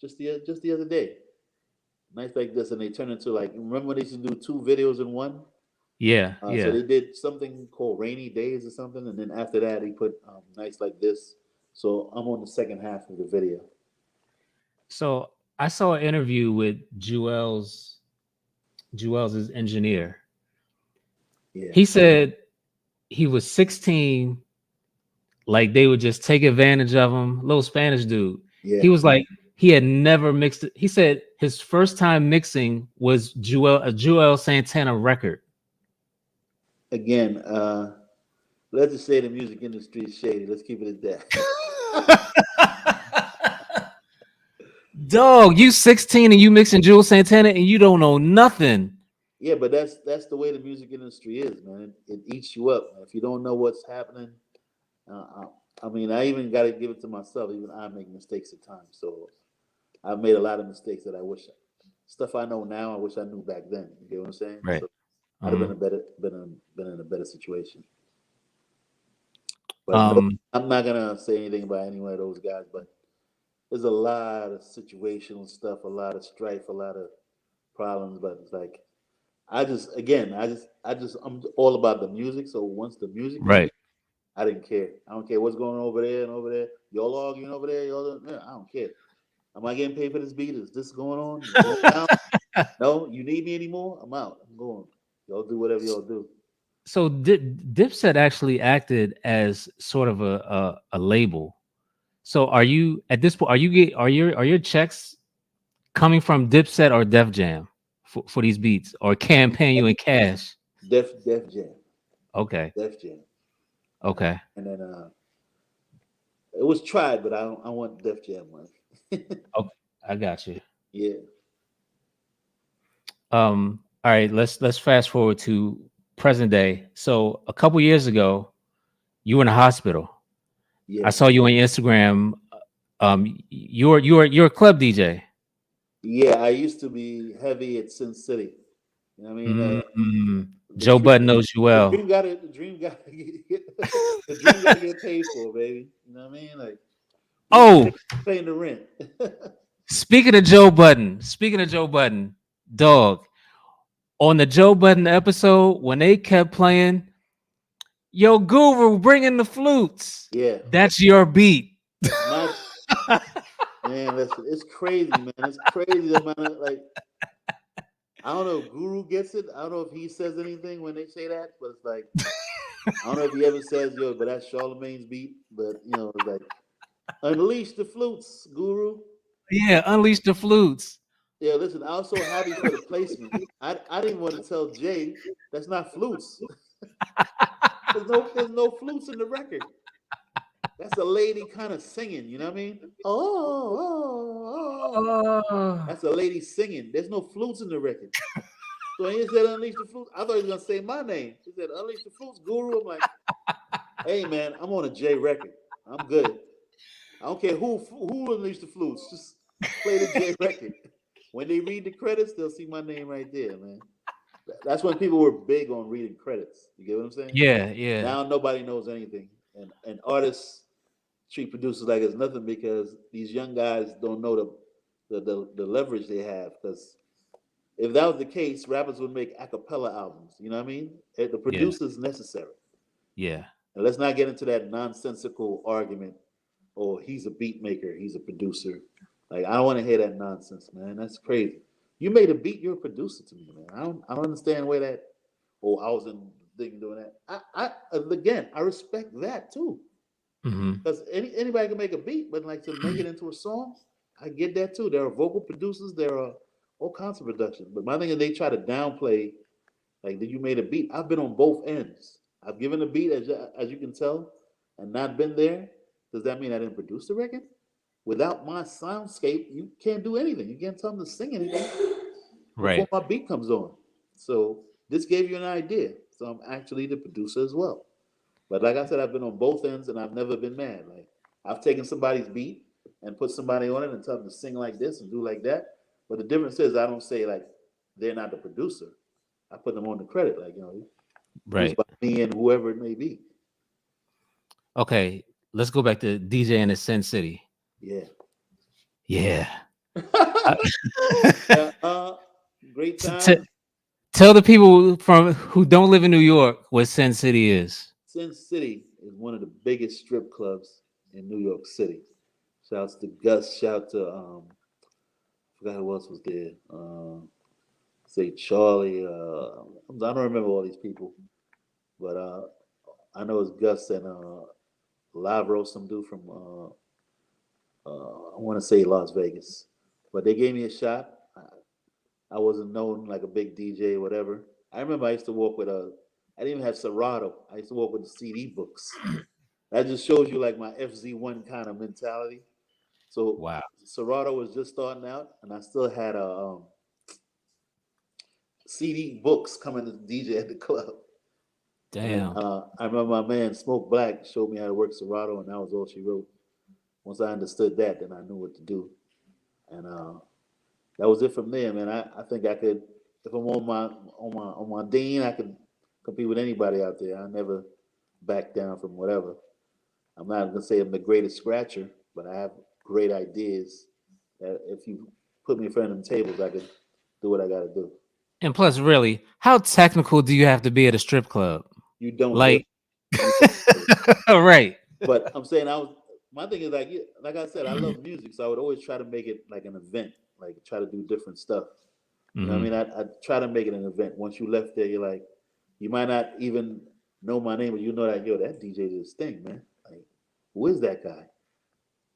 just the other day. Nights Like This. And they turned into like, remember when they used to do 2 videos in one? Yeah. So Yeah. they did something called Rainy Days or something, and then after that, he put Nights Like This. So I'm on the second half of the video. So I saw an interview with Joel's engineer. Yeah, He said he was 16, like they would just take advantage of him. Little Spanish dude. yeah. He was like he had never mixed it. He said his first time mixing was a Joel Santana record. Again, let's just say the music industry is shady. Let's keep it at that. Dog, you 16 and you mixing Joel Santana and you don't know nothing. Yeah, but that's the way the music industry is, man. It eats you up. If you don't know what's happening, I mean, I even got to give it to myself. Even I make mistakes at times. So I've made a lot of mistakes that I wish stuff I know now. I wish I knew back then. You get what I'm saying? Right. So I'd have been in a better situation. But no, I'm not gonna say anything about any one of those guys. But there's a lot of situational stuff, a lot of strife, a lot of problems. But it's like I'm all about the music. So once the music is Right. good, I didn't care. I don't care what's going on over there and over there. Y'all arguing over there. I don't care. Am I getting paid for this beat? Is this going on? Is it going down? No, you need me anymore? I'm out. I'm going. Y'all do whatever y'all do. So Dipset actually acted as sort of a label. So are you at this point? Are your checks coming from Dipset or Def Jam for these beats, or Campaign You in Cash? Def Jam. Okay. Def Jam. Okay. And then it was tried, but I want Def Jam money. Oh, I got you. Yeah. All right, let's fast forward to present day. So a couple years ago, you were in a hospital. Yeah. I saw you on your Instagram. You're a club DJ. Yeah, I used to be heavy at Sin City. You know what I mean? Mm, The Joe dream, Budden knows you the well. dream got to, the dream got to get, the dream got to get paid for, baby. You know what I mean? Like who's Oh, paying the rent? speaking of Joe Budden, dog, on the Joe Budden episode, when they kept playing, Yo Guru bringing the flutes. Yeah, That's your beat. that's my man. Listen, it's crazy, man. It's crazy the amount of like. I don't know if Guru gets it. I don't know if he says anything when they say that, but it's like I don't know if he ever says, "Yo," but that's Charlemagne's beat. But you know, it's like unleash the flutes, Guru. Yeah, unleash the flutes. Yeah, listen, I was so happy for the placement. I didn't want to tell Jay that's not flutes. There's no flutes in the record. That's a lady kind of singing, you know what I mean? Oh. Oh, That's a lady singing. There's no flutes in the record. So he said unleash the flutes. I thought he was gonna say my name. He said unleash the flutes, Guru. I'm like, hey man, I'm on a J record. I'm good. I don't care who unleashed the flutes. Just play the J record. When they read the credits, they'll see my name right there, man. That's when people were big on reading credits. You get what I'm saying? yeah, yeah, Now nobody knows anything, and artists treat producers like it's nothing because these young guys don't know the leverage they have. Because if that was the case, rappers would make a cappella albums. You know what I mean? The yeah, producer's necessary. yeah, And let's not get into that nonsensical argument. Oh, he's a beat maker. He's a producer. Like I don't want to hear that nonsense, man. That's crazy. You made a beat. You're a producer to me, man. I don't understand where that. Oh, I was in the thing doing that. Again, I respect that too. hmm, Because anybody can make a beat, but like to make it into a song, I get that too. There are vocal producers. There are all kinds of production. But my thing is, they try to downplay like that you made a beat. I've been on both ends. I've given a beat, as you can tell, and not been there. Does that mean I didn't produce the record? Without my soundscape, you can't do anything. You can't tell them to sing anything before right. my beat comes on. So this gave you an idea. So I'm actually the producer as well. But like I said, I've been on both ends and I've never been mad. Like I've taken somebody's beat and put somebody on it and tell them to sing like this and do like that. But the difference is I don't say like they're not the producer. I put them on the credit, like produced Right. by me and whoever it may be. Okay, let's go back to DJ in the Sin City. Yeah. Yeah. Uh, Yeah, great t- t- time. tell the people from who don't live in New York what Sin City is. Sin City is one of the biggest strip clubs in New York City. Shouts to Gus. Shout to I forgot who else was there. Say Charlie. I don't remember all these people, but I know it's Gus and Lavro, some dude from I want to say Las Vegas, but they gave me a shot. I wasn't known like a big DJ or whatever. I remember I used to walk with a. I didn't even have Serato. I used to walk with the CD books. That just shows you like my FZ1 kind of mentality. So Wow. Serato was just starting out, and I still had a CD books coming to DJ at the club. And Damn. I remember my man Smoke Black showed me how to work Serato, and that was all she wrote. Once I understood that, then I knew what to do, and that was it from there, man. I think I could, if I'm on my dean, I could compete with anybody out there. I never back down from whatever. I'm not gonna say I'm the greatest scratcher, but I have great ideas that if you put me in front of them tables, I could do what I got to do. And plus, really, how technical do you have to be at a strip club? You don't get Like, it. You don't get it. right. But I'm saying my thing is like I said, I love music, so I would always try to make it like an event, like try to do different stuff. You know what I Hmm. mean? I try to make it an event. Once you left there, you're like, you might not even know my name, but you know that that DJ did this thing, man. Like, who is that guy?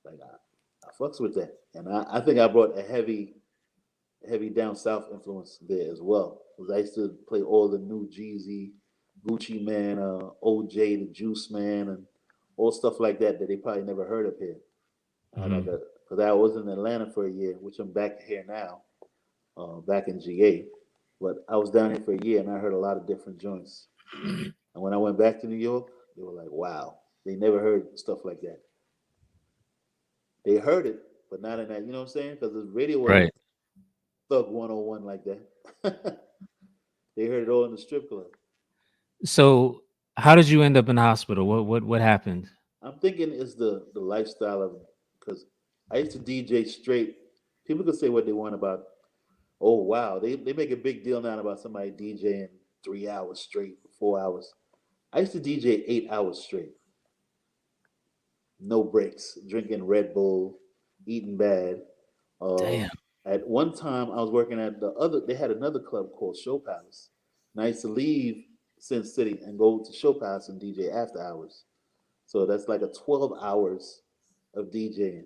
Like I fucks with that, and I think I brought a heavy down south influence there as well. Because I used to play all the new Jeezy, Gucci Man, OJ, the Juice Man, and all stuff like that they probably never heard of here. Like Hmm. because I was in Atlanta for a year, which I'm back here now, back in GA. But I was down here for a year, and I heard a lot of different joints. And when I went back to New York, they were like, "Wow, they never heard stuff like that." They heard it, but not in that. You know what I'm saying? Because the radio wasn't Right. Thug 101 like that. They heard it all in the strip club. So how did you end up in the hospital? What happened? I'm thinking it's the lifestyle of because I used to DJ straight. People could say what they want about. Oh wow, they make a big deal now about somebody DJing 3 hours straight, 4 hours. I used to DJ 8 hours straight, no breaks, drinking Red Bull, eating bad. Uh, Damn. at one time, I was working at the other. They had another club called Show Palace, and I used to leave Sin City and go to Show Palace and DJ after hours. So that's like a 12 hours of DJing.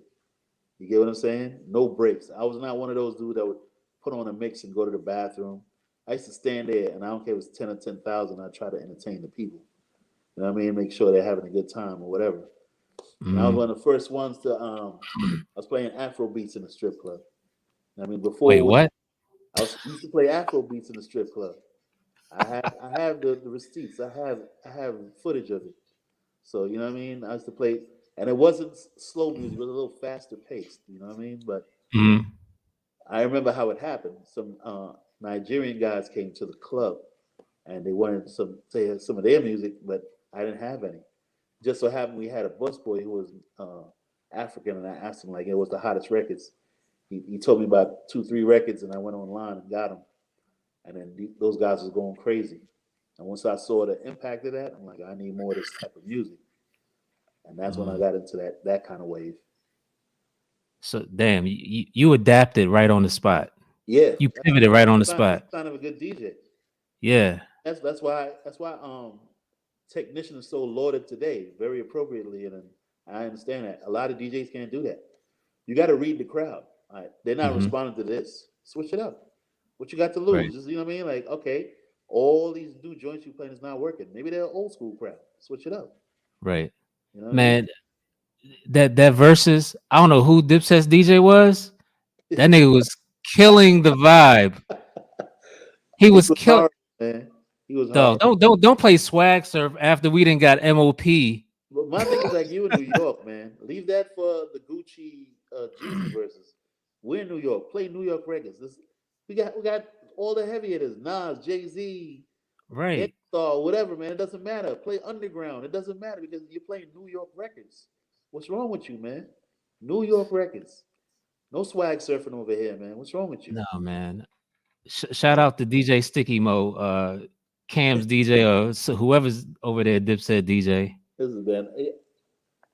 You get what I'm saying? No breaks. I was not one of those dudes that would put on a mix and go to the bathroom. I used to stand there, and I don't care if it's 10 or 10,000. I try to entertain the people. You know what I mean? Make sure they're having a good time or whatever. And I was Mm. one of the first ones to. I was playing Afro beats in the strip club. I mean, Wait, before what? used to play Afro beats in the strip club. I have the receipts. I have footage of it. So you know what I mean. I used to play, and it wasn't slow music. It was a little faster paced. You know what I mean. But Mm. I remember how it happened. Some Nigerian guys came to the club, and they wanted some of their music, but I didn't have any. Just so happened we had a busboy who was African, and I asked him like it was the hottest records. He told me about 2 3 records, and I went online and got them. And then those guys was going crazy. And once I saw the impact of that, I'm like, I need more of this type of music. And that's when I Mm. got into that kind of wave. So damn, you adapted right on the spot. Yeah, You pivoted right on the that's spot. a sign of a good DJ. Yeah. That's why technicians are so lauded today, very appropriately, and I understand that a lot of DJs can't do that. You got to read the crowd. All right, they're not Hmm. responding to this. Switch it up. What you got to Right. lose? Just, you know what I mean? Like, okay, all these new joints you playing is not working. Maybe they're old school crowd. Switch it up. Right. You know what I Man, that versus, I don't know who Dipset's DJ was. That mean? nigga was killing the vibe. He He was was killing. hard, man. He was Dog, hard. don't play swag surf after we didn't got MOP. But my thing is like you in New York, man. Leave that for the Gucci Jeezy verses. We're in New York. Play New York records. We got all the heavy hitters. Nas, Jay Z, Right. Star, whatever, man. It doesn't matter. Play underground. It doesn't matter because you're playing New York records. What's wrong with you, man? New York records. No swag surfing over here, man. What's wrong with you? No, man. Shout out to DJ Sticky Mo, Cam's DJ, or whoever's over there, Dipset DJ. This is man.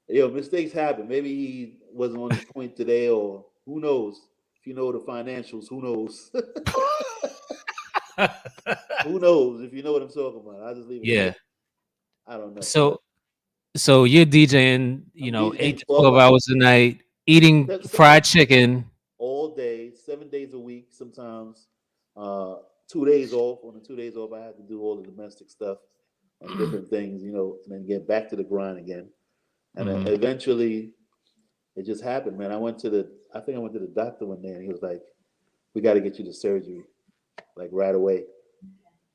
Yo, mistakes happen. Maybe he wasn't on his point today, or who knows? If you know the financials, who knows? Who knows? If you know what I'm talking about, I'll just leave it at Yeah. that. I don't know, but So you're DJing, I'm 8 DJing to 12 12 hours, hours a night, eating fried chicken. all day, 7 days a week. Sometimes, 2 days off. On the 2 days off, I have to do all the domestic stuff and different things, and then get back to the grind again. And then Mhm. eventually, it just happened, man. I think I went to the doctor one day, and he was like, "We got to get you to surgery, like right away."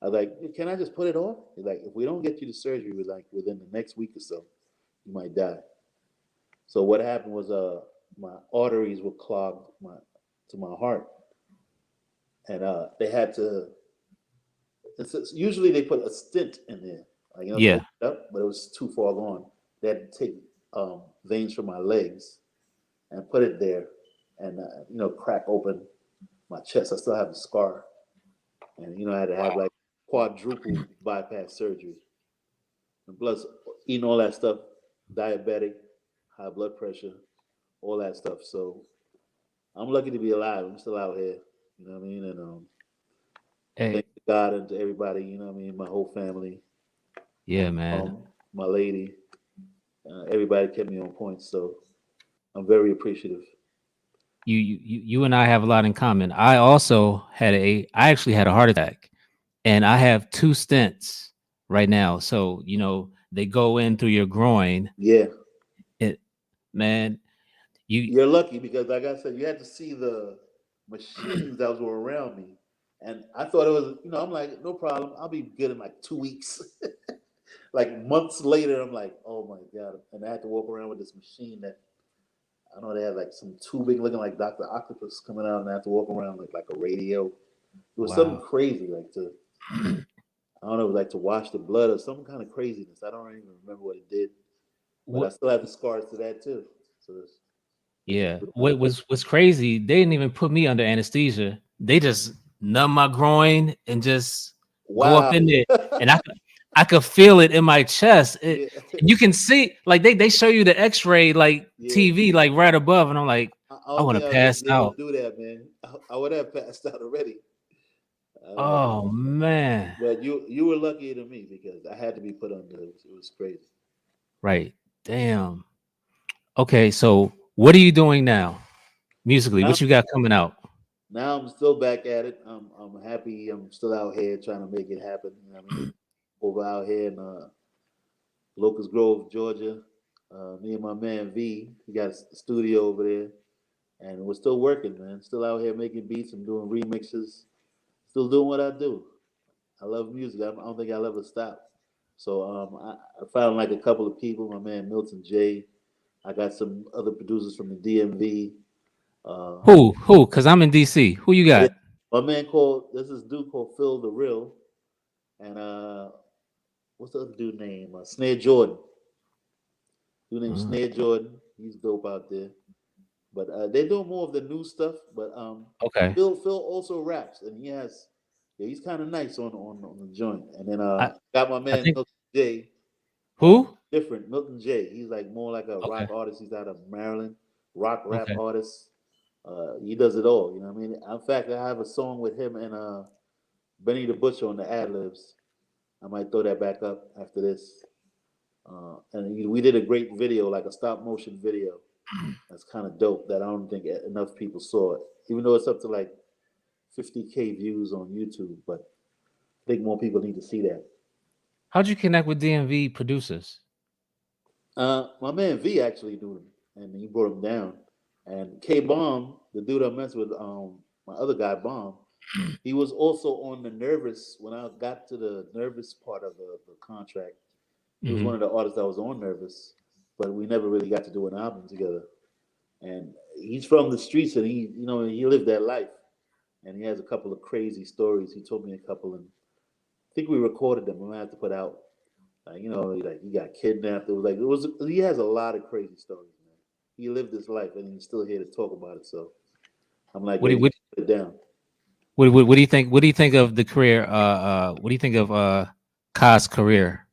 I was like, "Can I just put it off?" He's like, "If we don't get you to surgery, within the next week or so, you might die." So what happened was, my arteries were clogged to my heart, and they had to. Usually they put a stent in there, like to Yeah. open it up, but it was too far gone. They had to take veins from my legs and put it there, and crack open my chest. I still have the scar, and I had to have like quadruple bypass surgery. And plus, eating all that stuff, diabetic, high blood pressure, all that stuff. So I'm lucky to be alive. I'm still out here. You know what I mean? And Hey, thank God and to everybody. You know what I mean? My whole family, yeah, man. my lady, everybody kept me on point. So I'm very appreciative. You and I have a lot in common. I actually had a heart attack, and I have 2 stents right now. So, they go in through your groin. Yeah, It man, you you're lucky because, like I said, you had to see the machines that were around me. And I thought it was, I'm like, no problem. I'll be good in like 2 weeks. Like months later, I'm like, oh my God. And I had to walk around with this machine that I know they had like some tubing looking like Dr. Octopus coming out, and I had to walk around like a radio. It was something Wow. crazy, like to I don't know, like to wash the blood or some kind of craziness. I don't even remember what it did, but I What? still have the scars to that too. So it's Yeah. uh, What's crazy? They didn't even put me under anesthesia. They just numb my groin and just go up wow. in there, and I could feel it in my chest. Yeah, And you can see, like they show you the X-ray like yeah. TV like right above, and I'm like, I I don't want to think I was gonna pass be able out. to do that, man. I would have passed out already. Uh, Oh man. but you were lucky to me because I had to be put under. It was crazy. Right. Damn. Okay, so what are you doing now musically? Now, What you got coming out? now I'm still back at it. I'm happy. I'm still out here trying to make it happen. You know what I mean? Over out here in Locust Grove, Georgia. Me and my man V, he got a studio over there, and we're still working, man. Still out here making beats. I'm doing remixes. Still doing what I do. I love music. I don't think I'll ever stop. So I found like a couple of people. My man Milton J. I got some other producers from the DMV. Uh, Who? Who? Because I'm in DC. Who you yeah, got? my man called. There's this dude called Phil the Real, and what's the other dude name? Snare Jordan. Dude named Mm, Snare Jordan. He's dope out there. But they're doing more of the new stuff. But okay. Phil also raps, and yeah, he's kind of nice on the joint. And then I got my I man think Milton J. who? Different Milton J. He's like more like a Okay. rock artist. He's out of Maryland, rock rap Okay. artist. He does it all. You know what I mean? In fact, I have a song with him and Benny the Butcher on the ad libs. I might throw that back up after this. And we did a great video, like a stop motion video. That's kind of dope. That I don't think enough people saw it, even though it's up to like 50K views on YouTube. But I think more people need to see that. How'd you connect with DMV producers? My man V actually knew him, and he brought him down. And K Bomb, the dude I messed with, my other guy Bomb, he was also on the Nervous. When I got to the Nervous part of the contract, he was Hmm. one of the artists that was on Nervous, but we never really got to do an album together. And he's from the streets, and he lived that life, and he has a couple of crazy stories. He told me a couple, and I think we recorded them. We might have to put out. Like he got kidnapped. It was. He has a lot of crazy stories, man. He lived his life, and he's still here to talk about it. So I'm like What do ready you to put it down. what do you think? What do you think of the career? What do you think of Kai's career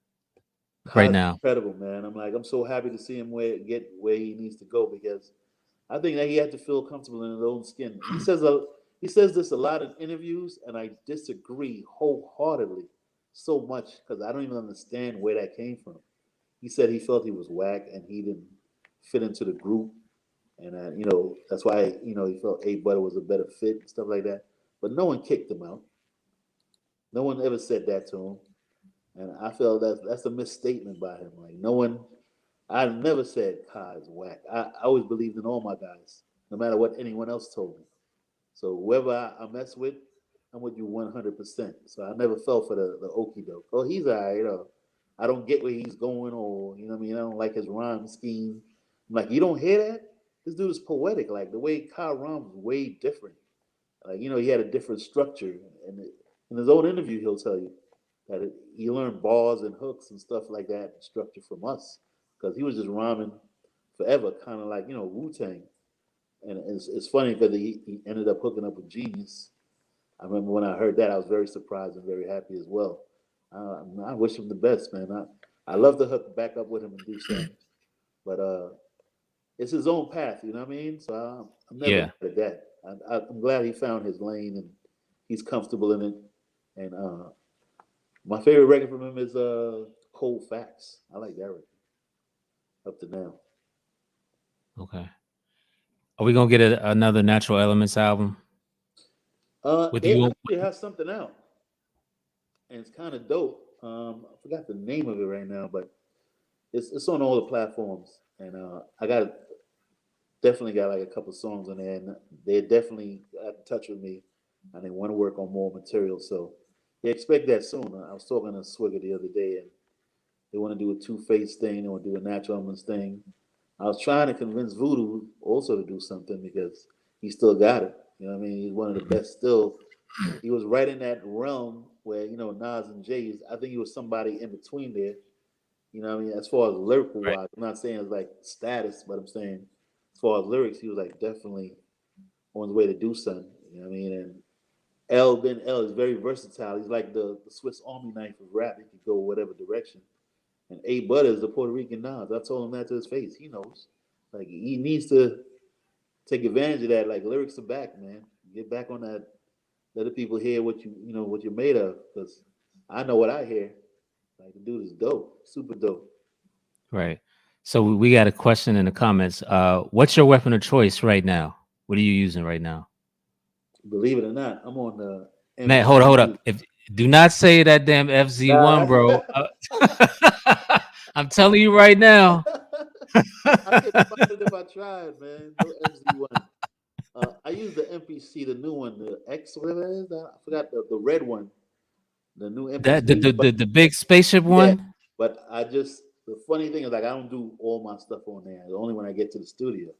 right Kai's now? incredible, man. I'm so happy to see him get where he needs to go because I think that he had to feel comfortable in his own skin. He says this a lot in interviews, and I disagree wholeheartedly so much because I don't even understand where that came from. He said he felt he was whack and he didn't fit into the group, and that's why he felt A Butter was a better fit and stuff like that. But no one kicked him out. No one ever said that to him, and I feel that's a misstatement by him. Like no one, I never said Kai is whack. I always believed in all my guys, no matter what anyone else told me. So whoever I mess with, I'm with you 100%. So I never fell for the okey doke. Oh, he's all right. I don't get where he's going, or you know what I mean. I don't like his rhyme scheme. I'm like, you don't hear that? This dude is poetic. Like the way Kyle rhymes is way different. Like he had a different structure, and in his own interview, he'll tell you that he learned bars and hooks and stuff like that structure from us because he was just rhyming forever, kind of like Wu Tang. And it's funny because he ended up hooking up with Genius. I remember when I heard that, I was very surprised and very happy as well. I wish him the best, man. I love to hook back up with him and do something, but it's his own path, you know what I mean? So I'm never Yeah. mad at that. I'm glad he found his lane and he's comfortable in it. And my favorite record from him is Cold Facts. I like that record up to now. Okay. Are we gonna get another Natural Elements album with It you? actually has something out, and it's kind of dope. I forgot the name of it right now, but it's on all the platforms, and I definitely got like a couple songs on there, and they definitely got in touch with me, and they want to work on more material. So yeah, expect that soon. I was talking to Swigger the other day, and they want to do a Two Face thing. They want to do a Natural Elements thing. I was trying to convince Voodoo also to do something because he still got it. You know what I mean? He's one of the best still. He was right in that realm where, Nas and Jay, I think he was somebody in between there. You know what I mean? As far as lyrical Right. wise, I'm not saying it's like status, but I'm saying as far as lyrics, he was like definitely on his way to do something. You know what I mean? And L Ben L is very versatile. He's like the Swiss Army knife of rap. He could go whatever direction. And A Butter is the Puerto Rican Nas. I told him that to his face. He knows. Like he needs to take advantage of that. Like lyrics are back, man. Get back on that. Let the people hear what you're made of. Because I know what I hear. Like the dude is dope, super dope. Right. So we got a question in the comments. What's your weapon of choice right now? What are you using right now? Believe it or not, I'm on the Man, MPC. hold up. If do not say that damn FZ1, Nah, bro. I'm telling you right now. I couldn't find it if I tried, man. No FZ1. I use the MPC, the new one, the X, whatever it is. I forgot the red one, the new That the MPC. the, But the, the big spaceship yeah, one? but the funny thing is, like, I don't do all my stuff on there. Only when I get to the studio.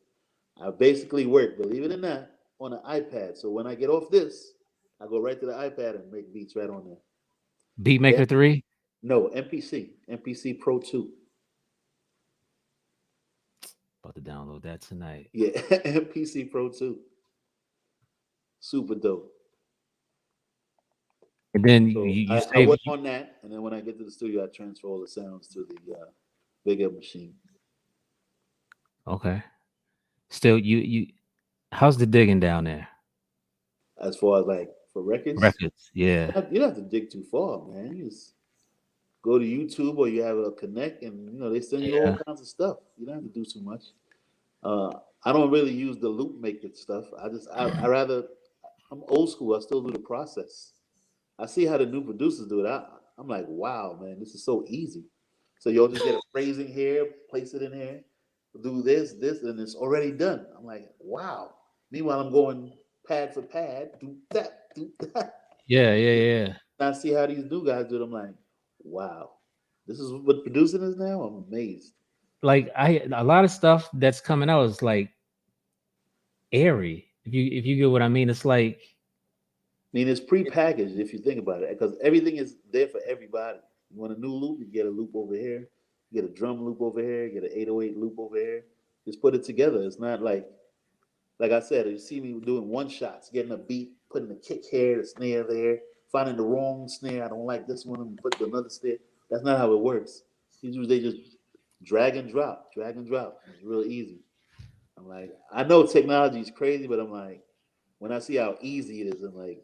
I basically work, believe it or not, on an iPad. So when I get off this, I go right to the iPad and make beats right on there. Yeah. Beatmaker 3? No, MPC Pro 2. About to download that tonight. Yeah, MPC Pro 2. Super dope. And then you, So you I save work on that, and then when I get to the studio, I transfer all the sounds to the bigger machine. okay. Still you how's the digging down there? As far as like for records, Records. Yeah. you don't have to dig too far, man. You just go to YouTube or you have a connect, and they send you all Yeah. kinds of stuff. You don't have to do too much. Uh, I don't really use the loop maker stuff. I rather I'm old school. I still do the process. I see how the new producers do it. I'm like, wow, man, this is so easy. So you'll just get a phrasing here, place it in here, do this, and it's already done. I'm like, wow. Meanwhile, I'm going pad for pad, do that, do that. Yeah, yeah, yeah. And I see how these new guys do it. I'm like, wow, this is what producing is now. I'm amazed. Like a lot of stuff that's coming out is like airy. If you get what I mean, it's like I mean, it's pre-packaged if you think about it, because everything is there for everybody. You want a new loop, you get a loop over here. You get a drum loop over here. You get an 808 loop over here. Just put it together. It's not like I said. You see me doing one shots, getting a beat, putting the kick here, the snare there, finding the wrong snare. I don't like this one, and put another snare. That's not how it works. Usually they just drag and drop, drag and drop. It's real easy. I'm like, I know technology is crazy, but I'm like, when I see how easy it is, I'm like,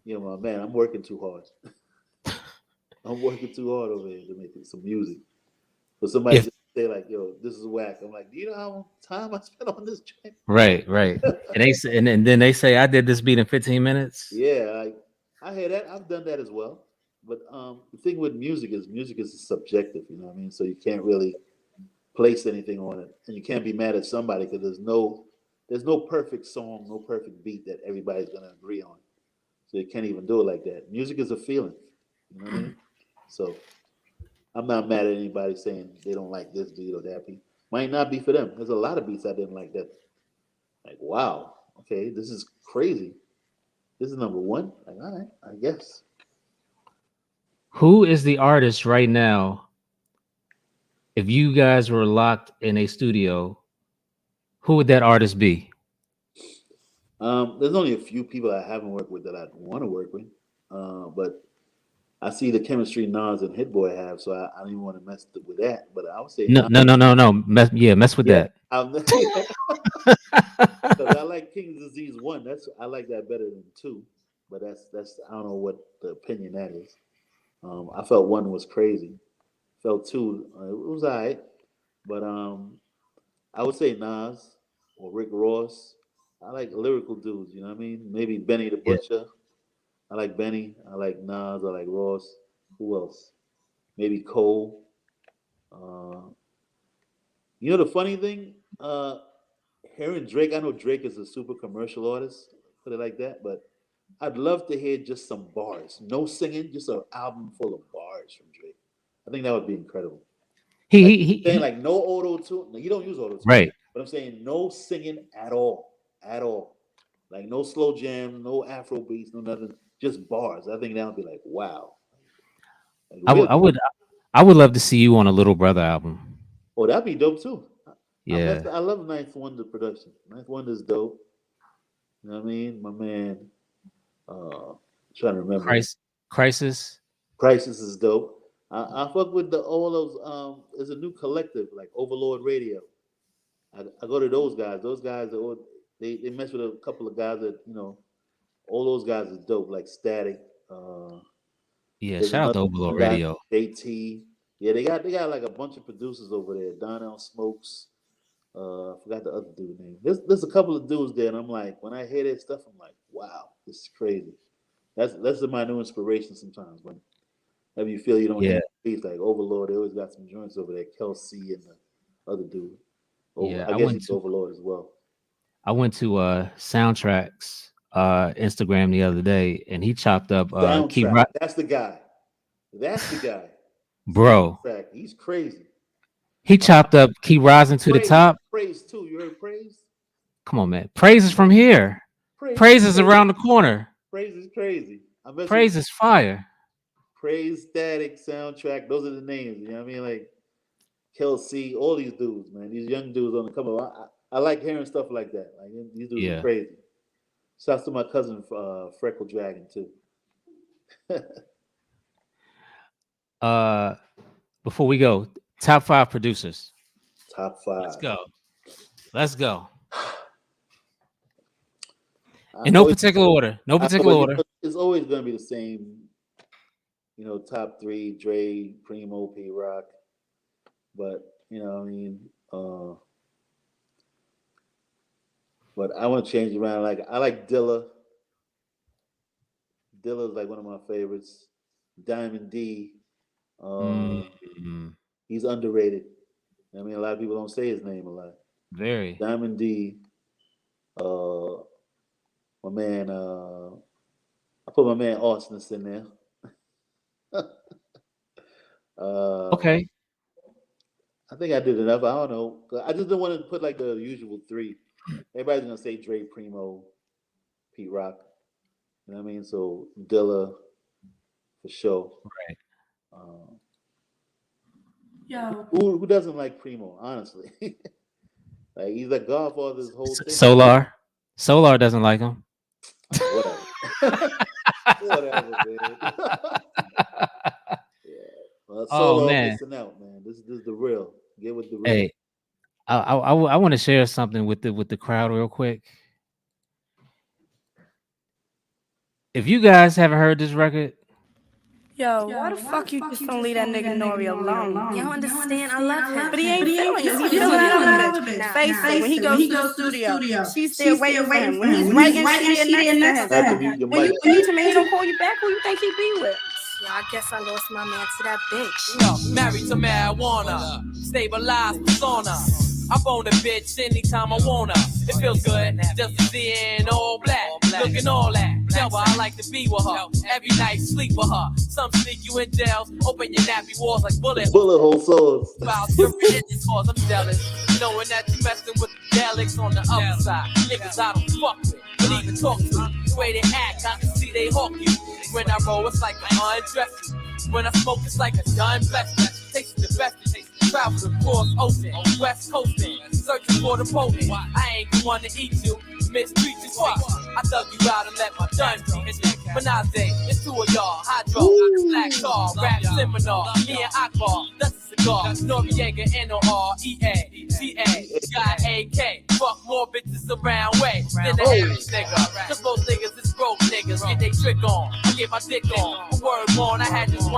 my man, I'm working too hard. I'm working too hard over here to make some music. For somebody if just say like, "Yo, this is whack," I'm like, "Do you know how much time I spent on this track?" right, right. And and then they say I did this beat in 15 minutes. Yeah, I hear that. I've done that as well. But the thing with music is subjective. You know what I mean? So you can't really place anything on it, and you can't be mad at somebody because there's no perfect song, no perfect beat that everybody's gonna agree on. So you can't even do it like that. Music is a feeling. You know what I mean? So I'm not mad at anybody saying they don't like this beat or that beat. Might not be for them. There's a lot of beats I didn't like that. Like, wow, okay, this is crazy. This is number one. Like, all right, I guess. Who is the artist right now? If you guys were locked in a studio, who would that artist be? There's only a few people I haven't worked with that I want to work with. But I see the chemistry Nas and Hit Boy have, so I don't even want to mess with that. But I would say No, Nas. no, no, no, no. Mess with Yeah, that. I'm, because I like King's Disease one. I like that better than two. But that's I don't know what the opinion that is. I felt one was crazy. Felt two, it was alright, but I would say Nas or Rick Ross. I like lyrical dudes. You know what I mean? Maybe Benny the Yeah. Butcher. I like Benny. I like Nas. I like Ross. Who else? Maybe Cole. Uh, the funny thing, hearing Drake. I know Drake is a super commercial artist. Put it like that, but I'd love to hear just some bars. No singing, just an album full of bars from Drake. I think that would be incredible. Saying like no auto tune. No, you don't use auto tune, right. but I'm saying no singing at all, like no slow jam, no Afro beats, no nothing, just bars. I think that would be like wow, like I, w- really. I would I would love to see you on a Little Brother album. Oh, that'd be dope too. Yeah. I love Ninth Wonder production. Ninth Wonder's dope. You know what I mean? My man, trying to remember. Crisis. Crisis is dope. I fuck with all those. There's a new collective like Overlord Radio. I go to those guys. Those guys are they mess with a couple of guys that all those guys is dope. Like Static. Yeah, There's shout out another to Overlord guy Radio. JT. Yeah, they got like a bunch of producers over there. Donnell Smokes. I forgot the other dude name. There's a couple of dudes there, and I'm like, when I hear that stuff, I'm like, wow, this is crazy. That's my new inspiration sometimes. Whenever you feel you don't hear beats like Overlord, they always got some joints over there. Kelsey and the other dude. Yeah, I guess he's Overlord as well. I went to Soundtracks Instagram the other day, and he chopped up Soundtrack. That's the guy. Bro. Soundtrack. He's crazy. He chopped up Keep Rising to the Top. Praise too. You heard Praise? Come on, man. Praise is from here. Praise is around the corner. Praise is crazy. Praise is fire. Praise, Static, Soundtrack. Those are the names. You know what I mean? Like Kelsey, all these dudes, man. These young dudes on the come up. I like hearing stuff like that. Like these dudes are crazy. Shouts to my cousin Freckle Dragon too. Before we go, top 5 producers. Top 5. Let's go. In no particular order. It's always going to be the same. Top 3: Dre, Primo, P Rock. But but I want to change it around. Like I like Dilla. Dilla's like one of my favorites. Diamond D. He's underrated. I mean, a lot of people don't say his name a lot. Very. Diamond D. My man. I put my man Austin in there. Okay. I think I did enough. I don't know. I just don't want to put like the usual 3. Everybody's gonna say Dre, Primo, Pete Rock. You know what I mean? So Dilla for sure. Right. Who doesn't like Primo? Honestly, like he's like Godfather. This whole thing. Solar doesn't like him. Whatever, man. Oh man, missing out, man. This is the real. Get with the real. Hey, I want to share something with the crowd real quick. If you guys haven't heard this record, why the fuck you just don't leave that nigga Nori alone? You don't understand, I love him. But he ain't feeling you. He's feeling another bitch. Face it, when he goes to the studio, she's still waiting for him. When he's writing, she's next to him. When you need him and he don't call you back, who you think he be with? Yeah, I guess I lost my man to that bitch. Yo, married to marijuana, stabilized persona. I phone a bitch anytime I wanna. It feels good just to see her in all black, looking all that. Tell her I like to be with her. Every night sleep with her. Some sneak you in jails, open your nappy walls like bullet hole swords. About your religious cause I'm jealous, knowing that you messing with the Daleks on the other side. Niggas I don't fuck with, but even talk to. The way they act, I can see they hawk you. When I roll, it's like I undress you. When I smoke, it's like a gun blessing. Tasting the best. Travel across ocean, west coasting, searching for the potent. I ain't the one to eat you, mistreat you twice. I thug you out and let my gun go. Menage, it's 2 of y'all, hydro, black car, rap seminar, me and Akbar, that's a cigar, Noriega, N-O-R-E-A, G-A, got AK, fuck more bitches around way than the average nigga. Cause most niggas is broke niggas, get they trick on, I get my dick on, a word on, I had this one.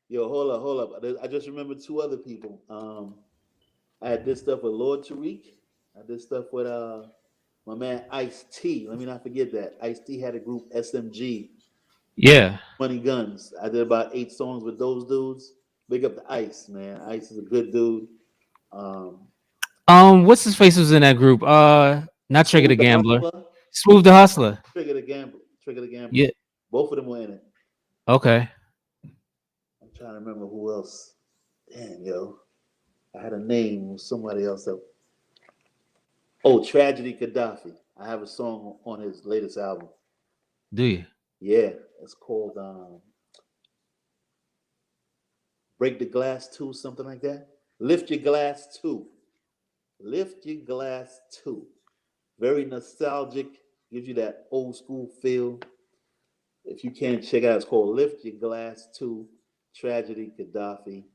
Yo, hold up. I just remembered 2 other people. I had this stuff with Lord Tariq. I had this stuff with my man Ice-T. Let me not forget that. Ice-T had a group, SMG. Yeah. Money Guns. I did about 8 songs with those dudes. Big up to Ice, man. Ice is a good dude. What's his face was in that group? Not Trigger the Gambler. Smooth the Hustler. Trigger the Gambler. Yeah. Both of them were in it. Okay. I'm trying to remember who else. Damn, yo. I had a name with somebody else that. Oh, Tragedy Gaddafi. I have a song on his latest album. Do you? Yeah, it's called Break the Glass 2, something like that. Lift Your Glass 2. Lift Your Glass 2. Very nostalgic, gives you that old school feel. If you can't check it out, it's called Lift Your Glass 2, Tragedy Gaddafi.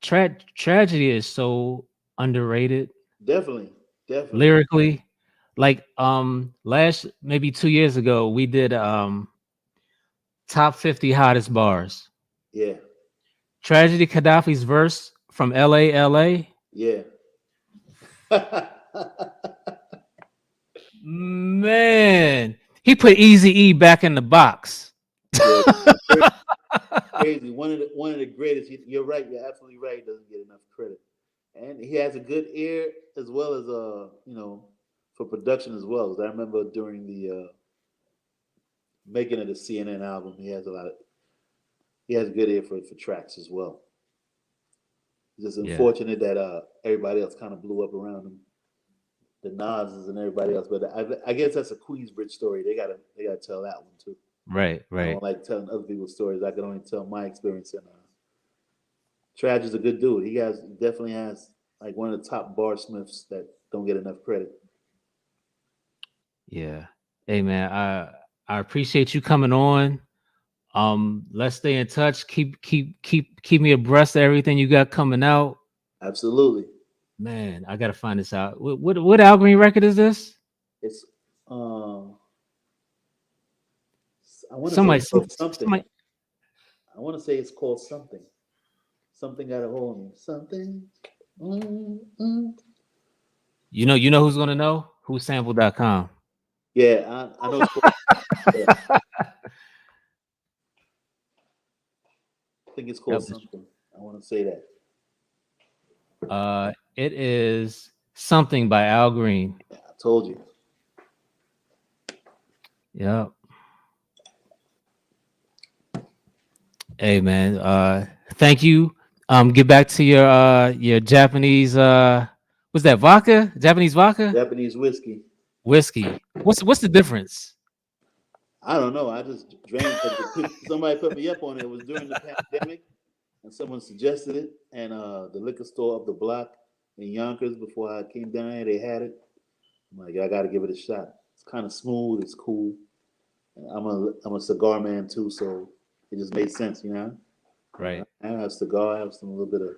Tragedy is so underrated Definitely, definitely. lyrically. Like last maybe 2 years ago, we did top 50 hottest bars. Yeah, Tragedy Gaddafi's verse from LA, LA. yeah. Man, he put Easy E back in the box. Yeah, crazy. One of the greatest. You're right. You're absolutely right. He doesn't get enough credit, and he has a good ear as well as for production as well. 'Cause I remember during the making of the CNN album, he has a good ear for tracks as well. It's just Yeah. unfortunate that everybody else kind of blew up around him, the Nas's and everybody else. But I guess that's a Queensbridge story. They gotta tell that one too. Right, I right. don't like telling other people's stories. I can only tell my experience. And Traj is a good dude. He definitely has like one of the top barsmiths that don't get enough credit. Yeah. Hey man, I appreciate you coming on. Let's stay in touch. Keep me abreast of everything you got coming out. Absolutely. Man, I gotta find this out. What Al Green record is this? It's I want to say Somebody, it's called something. somebody. I want to say it's called something. Something got a hold of me. Something. You know who's gonna know? Who's sample.com. Yeah, I know. It's called, yeah. I think it's called something. I want to say that. It is something by Al Green. Yeah, I told you. Yep. Hey man, thank you. Get back to your Japanese what's that, vodka? Japanese vodka? Japanese whiskey. Whiskey. What's the difference? I don't know. I just drank it. Somebody put me up on it. It was during the pandemic, and someone suggested it. And the liquor store up the block in Yonkers, before I came down here, they had it. I'm like, I got to give it a shot. It's kind of smooth. It's cool. And I'm a cigar man too, so it just made sense, you know. Right. I have a cigar. I have a little bit of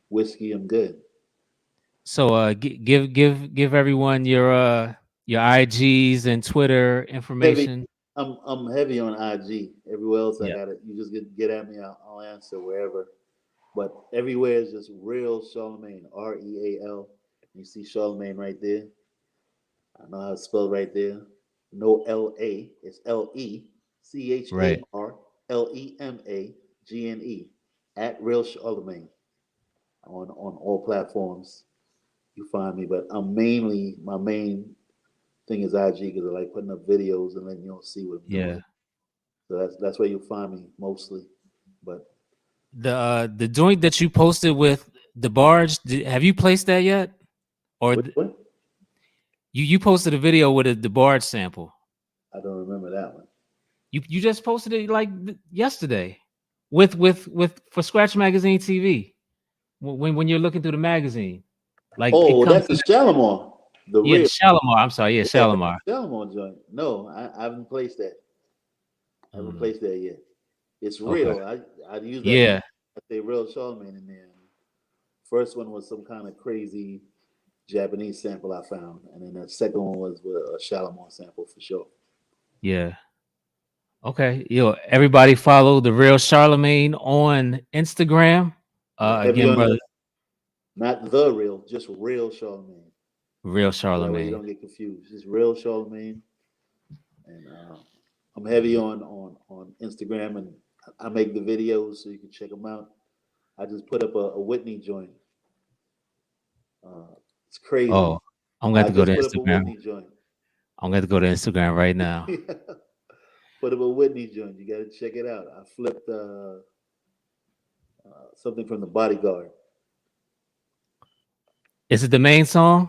whiskey. I'm good. So give everyone your IGs and Twitter information. I'm heavy on IG. Everywhere else I Yeah. got it. You just get at me. I'll answer wherever. But everywhere is just Real Charlemagne. REAL. You see Charlemagne right there. I know how it's spelled right there. No LA. It's LECHARLEMAGNE at Real Charlemagne on all platforms. You find me, but my main thing is IG because I like putting up videos and letting you all see what I'm doing. So that's where you'll find me mostly. But The joint that you posted with the barge, have you placed that yet? Or what? You posted a video with the barge sample. I don't remember that one. You just posted it like yesterday with for Scratch Magazine TV when you're looking through the magazine. Like that's the Shalimar. The real Shalimar. I'm sorry, Shalimar. Shalimar joint. No, I haven't placed that. I haven't placed that yet. It's real. Okay. I use that. Yeah. I say Real Charlemagne in there. First one was some kind of crazy Japanese sample I found, and then the second one was with a Shalimar sample for sure. Yeah. Okay. Everybody follow the Real Charlemagne on Instagram. Again, brother. Not the real, just Real Charlemagne. Real That way Charlemagne. you don't get confused. Just Real Charlemagne. And I'm heavy on Instagram, and I make the videos so you can check them out. I just put up a Whitney joint. It's crazy. Oh, I'm going to go to put up a Instagram. Whitney joint. I'm going to go to Instagram right now. Put up a Whitney joint. You got to check it out. I flipped something from The Bodyguard. Is it the main song?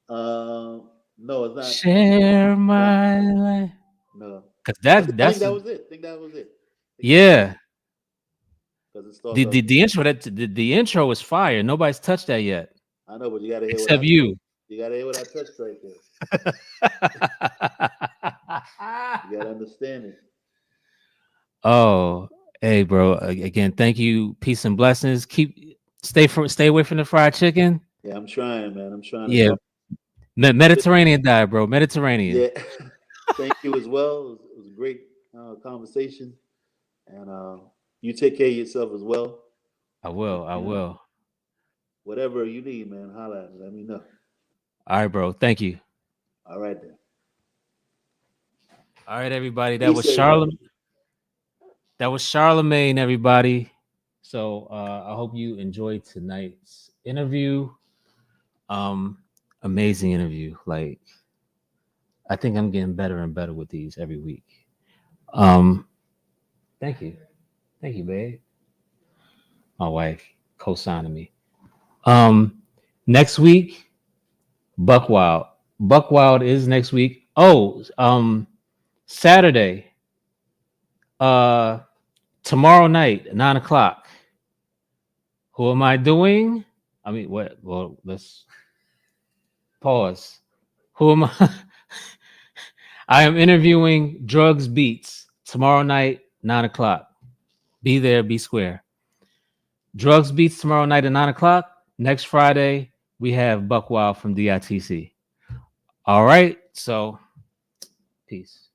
No, it's not. Share my life. No, Cause I that's think that was it. I think that was it. yeah. Because it starts The, off. the intro the intro is fire. Nobody's touched that yet, I know, but you gotta hear except what you. you gotta hear what I touched right there. You gotta understand it. Oh, hey, bro. Again, thank you. Peace and blessings. Stay away from the fried chicken. Yeah, I'm trying, man. I'm trying to Yeah, stop. Mediterranean diet, bro. Mediterranean. Yeah. Thank you as well. It was a great conversation, and you take care of yourself as well. I will. I will. Whatever you need, man, holla at me. Let me know. All right, bro. Thank you. All right then. All right, everybody. That Peace, was everybody. Charlemagne. That was Charlemagne, everybody. So I hope you enjoyed tonight's interview. Amazing interview. Like, I think I'm getting better and better with these every week. Thank you, babe. My wife co-signing me. Next week, Buck Wild. Buck Wild is next week. Oh, Saturday. Tomorrow night, 9:00. Who am I doing? I mean, what? Well, let's pause. Who am I? I am interviewing Drugs Beats tomorrow night, 9:00. Be there, be square. Drugs Beats tomorrow night at 9:00. Next Friday, we have Buck Wild from DITC. All right, so peace.